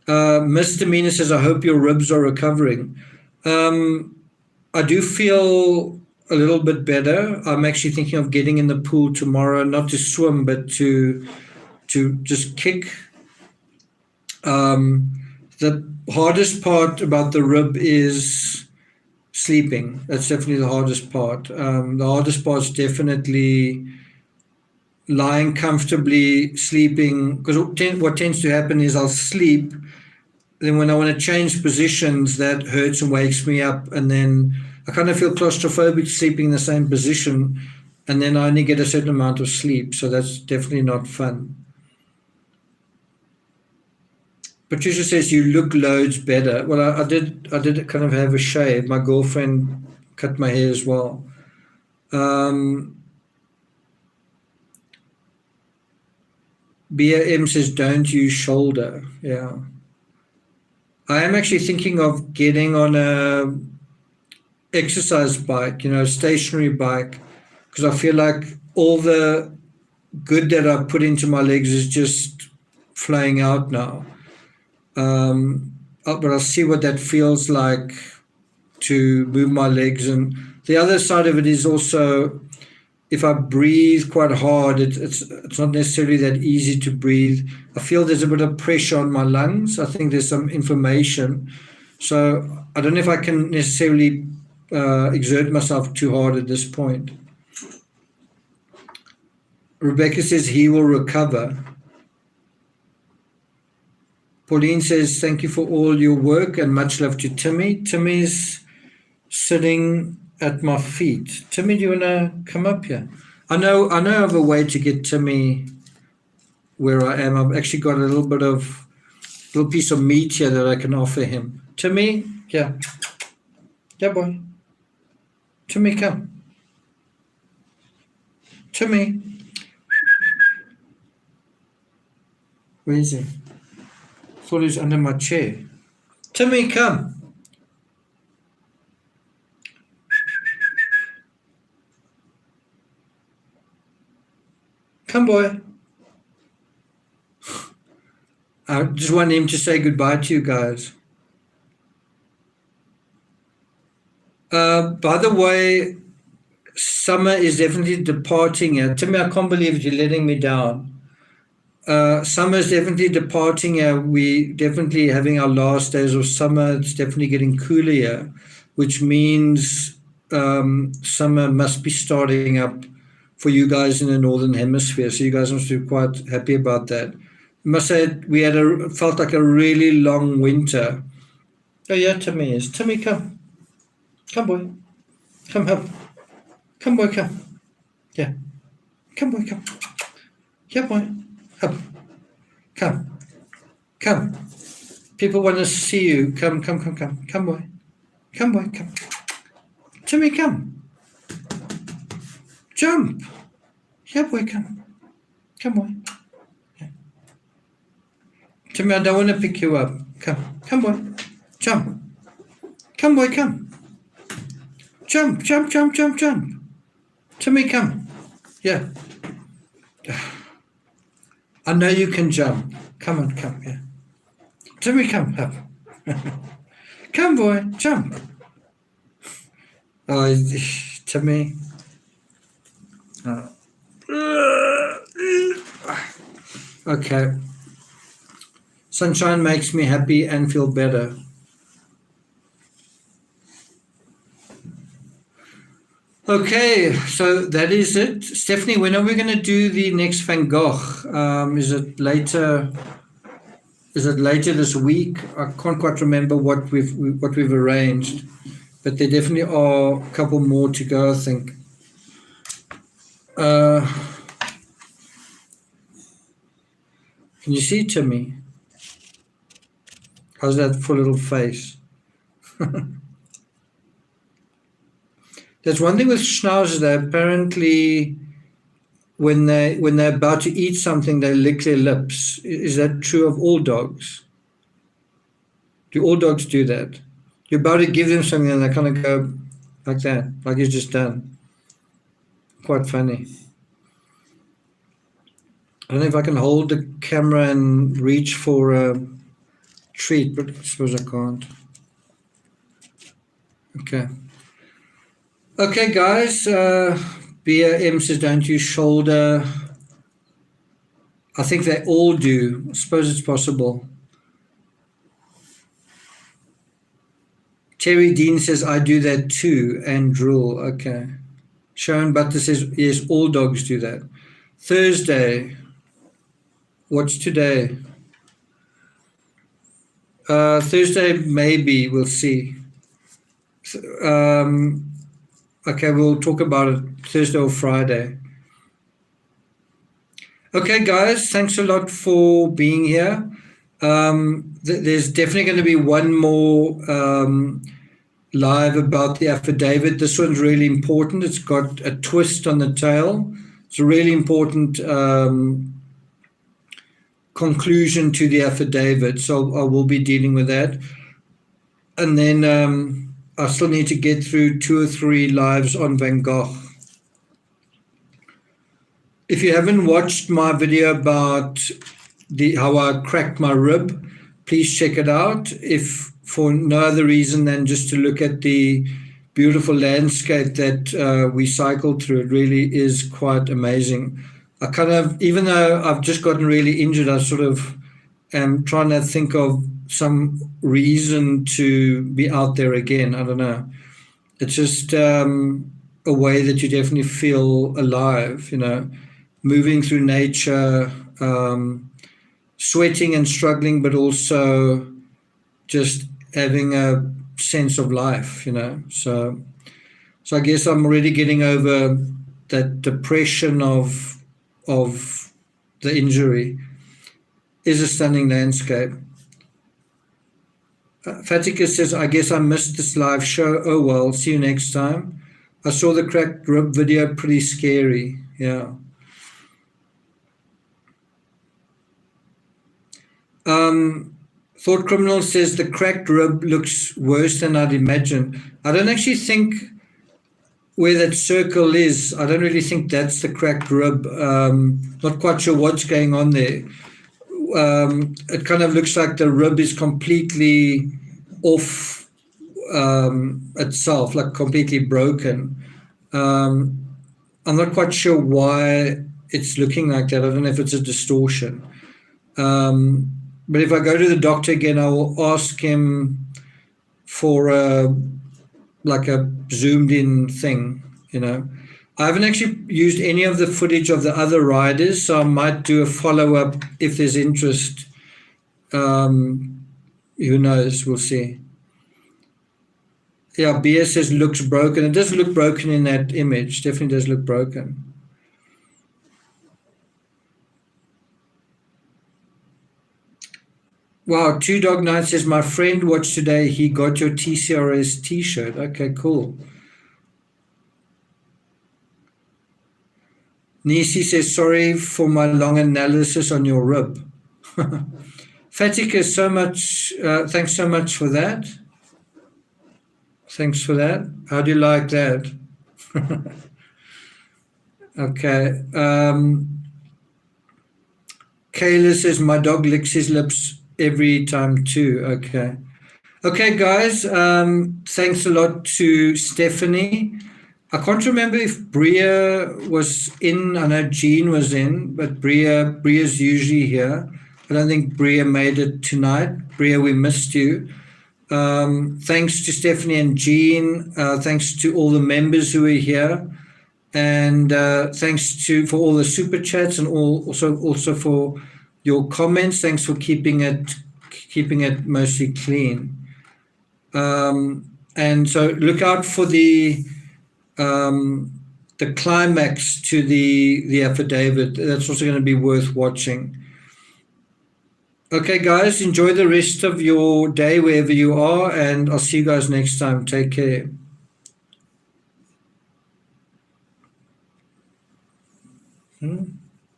Misdemeanor says, I hope your ribs are recovering. I do feel a little bit better. I'm actually thinking of getting in the pool tomorrow, not to swim, but to just kick. The hardest part about the rib is sleeping. That's definitely the hardest part. The hardest part is definitely lying comfortably, sleeping, because what tends to happen is I'll sleep, then when I want to change positions, that hurts and wakes me up, and then I kind of feel claustrophobic sleeping in the same position, and then I only get a certain amount of sleep, so that's definitely not fun. Patricia says you look loads better. Well, I did kind of have a shave. My girlfriend cut my hair as well. BAM says don't use shoulder. Yeah. I am actually thinking of getting on a exercise bike, stationary bike, because I feel like all the good that I put into my legs is just flying out now. But I'll see what that feels like to move my legs. And the other side of it is also, if I breathe quite hard, it's not necessarily that easy to breathe. I feel there's a bit of pressure on my lungs. I think there's some inflammation. So I don't know if I can necessarily exert myself too hard at this point. Rebecca says he will recover. Pauline says, thank you for all your work and much love to Timmy. Timmy's sitting at my feet. Timmy, do you want to come up here? I know of a way to get Timmy where I am. I've actually got a little piece of meat here that I can offer him. Timmy, yeah. Yeah, boy. Timmy, come. Timmy. Where is he? Thought he was under my chair. Timmy, come. Come, boy. I just want him to say goodbye to you guys. By the way, summer is definitely departing here. Timmy, I can't believe you're letting me down. Summer is definitely departing here. We definitely having our last days of summer. It's definitely getting cooler here, which means summer must be starting up for you guys in the Northern Hemisphere. So you guys must be quite happy about that. I must say we felt like a really long winter. Oh yeah, Timmy is. Timmy, come. Come, boy. Come, help. Come, boy, come. Yeah. Come, boy, come. Yeah, boy. Up. Come. Come. People want to see you. Come, come, come, come. Come, boy. Come, boy, come. Timmy, come. Jump. Yeah, boy, come. Come, boy. Yeah. Timmy, I don't want to pick you up. Come. Come, boy. Jump. Come, boy, come. Jump, jump, jump, jump, jump. Timmy, come. Yeah. I know you can jump. Come on, come, yeah. Timmy, come up. Come, boy, jump. Oh, Timmy. Oh. Okay. Sunshine makes me happy and feel better. Okay, so that is it. Stephanie, when are we going to do the next Van Gogh? Is it later? Is it later this week? I can't quite remember what we've arranged, but there definitely are a couple more to go, I think. Can you see Timmy? How's that full little face? There's one thing with schnauzers, they apparently, when they're about to eat something, they lick their lips. Is that true of all dogs? Do all dogs do that? You're about to give them something and they kind of go like that, like you've just done. Quite funny. I don't know if I can hold the camera and reach for a treat, but I suppose I can't. Okay. Okay, guys. BAM says, don't use shoulder. I think they all do. I suppose it's possible. Terry Dean says, I do that too, and drool. Okay. Sharon Butler says, yes, all dogs do that. Thursday. What's today? Thursday, maybe. We'll see. Okay, we'll talk about it Thursday or Friday. Okay, guys, thanks a lot for being here. There's definitely going to be one more live about the affidavit. This one's really important. It's got a twist on the tail. It's a really important conclusion to the affidavit. So I will be dealing with that. And then I still need to get through 2 or 3 lives on Van Gogh. If you haven't watched my video about how I cracked my rib, please check it out. If for no other reason than just to look at the beautiful landscape that we cycled through, it really is quite amazing. I kind of, even though I've just gotten really injured, I sort of am trying to think of some reason to be out there again. I don't know. It's just a way that you definitely feel alive, you know, moving through nature, sweating and struggling, but also just having a sense of life, you know. So I guess I'm already getting over that depression of the injury. Is a stunning landscape. Fatika says, I guess I missed this live show. Oh, well, see you next time. I saw the cracked rib video, pretty scary. Yeah. Thought Criminal says the cracked rib looks worse than I'd imagined. I don't actually think where that circle is, I don't really think that's the cracked rib. Not quite sure what's going on there. It kind of looks like the rib is completely off itself, like completely broken. I'm not quite sure why it's looking like that. I don't know if it's a distortion. But if I go to the doctor again, I will ask him for like a zoomed in thing, you know. I haven't actually used any of the footage of the other riders, so I might do a follow-up if there's interest. Who knows? We'll see. Yeah, BS says looks broken. It does look broken in that image. Definitely does look broken. Wow, Two Dog Night says, my friend watched today. He got your TCRS t-shirt. Okay, cool. Nisi says, sorry for my long analysis on your rib. Fatika, thanks so much for that. Thanks for that. How do you like that? Okay. Kayla says, my dog licks his lips every time too. Okay. Okay, guys. Thanks a lot to Stephanie. I can't remember if Bria was in. I know Jean was in, but Bria's usually here. I don't think Bria made it tonight. Bria, we missed you. Thanks to Stephanie and Jean. Thanks to all the members who are here. And thanks for all the super chats and also for your comments. Thanks for keeping it mostly clean. And so look out for the climax to the affidavit. That's also going to be worth watching. Okay, guys, enjoy the rest of your day wherever you are, and I'll see you guys next time. Take care.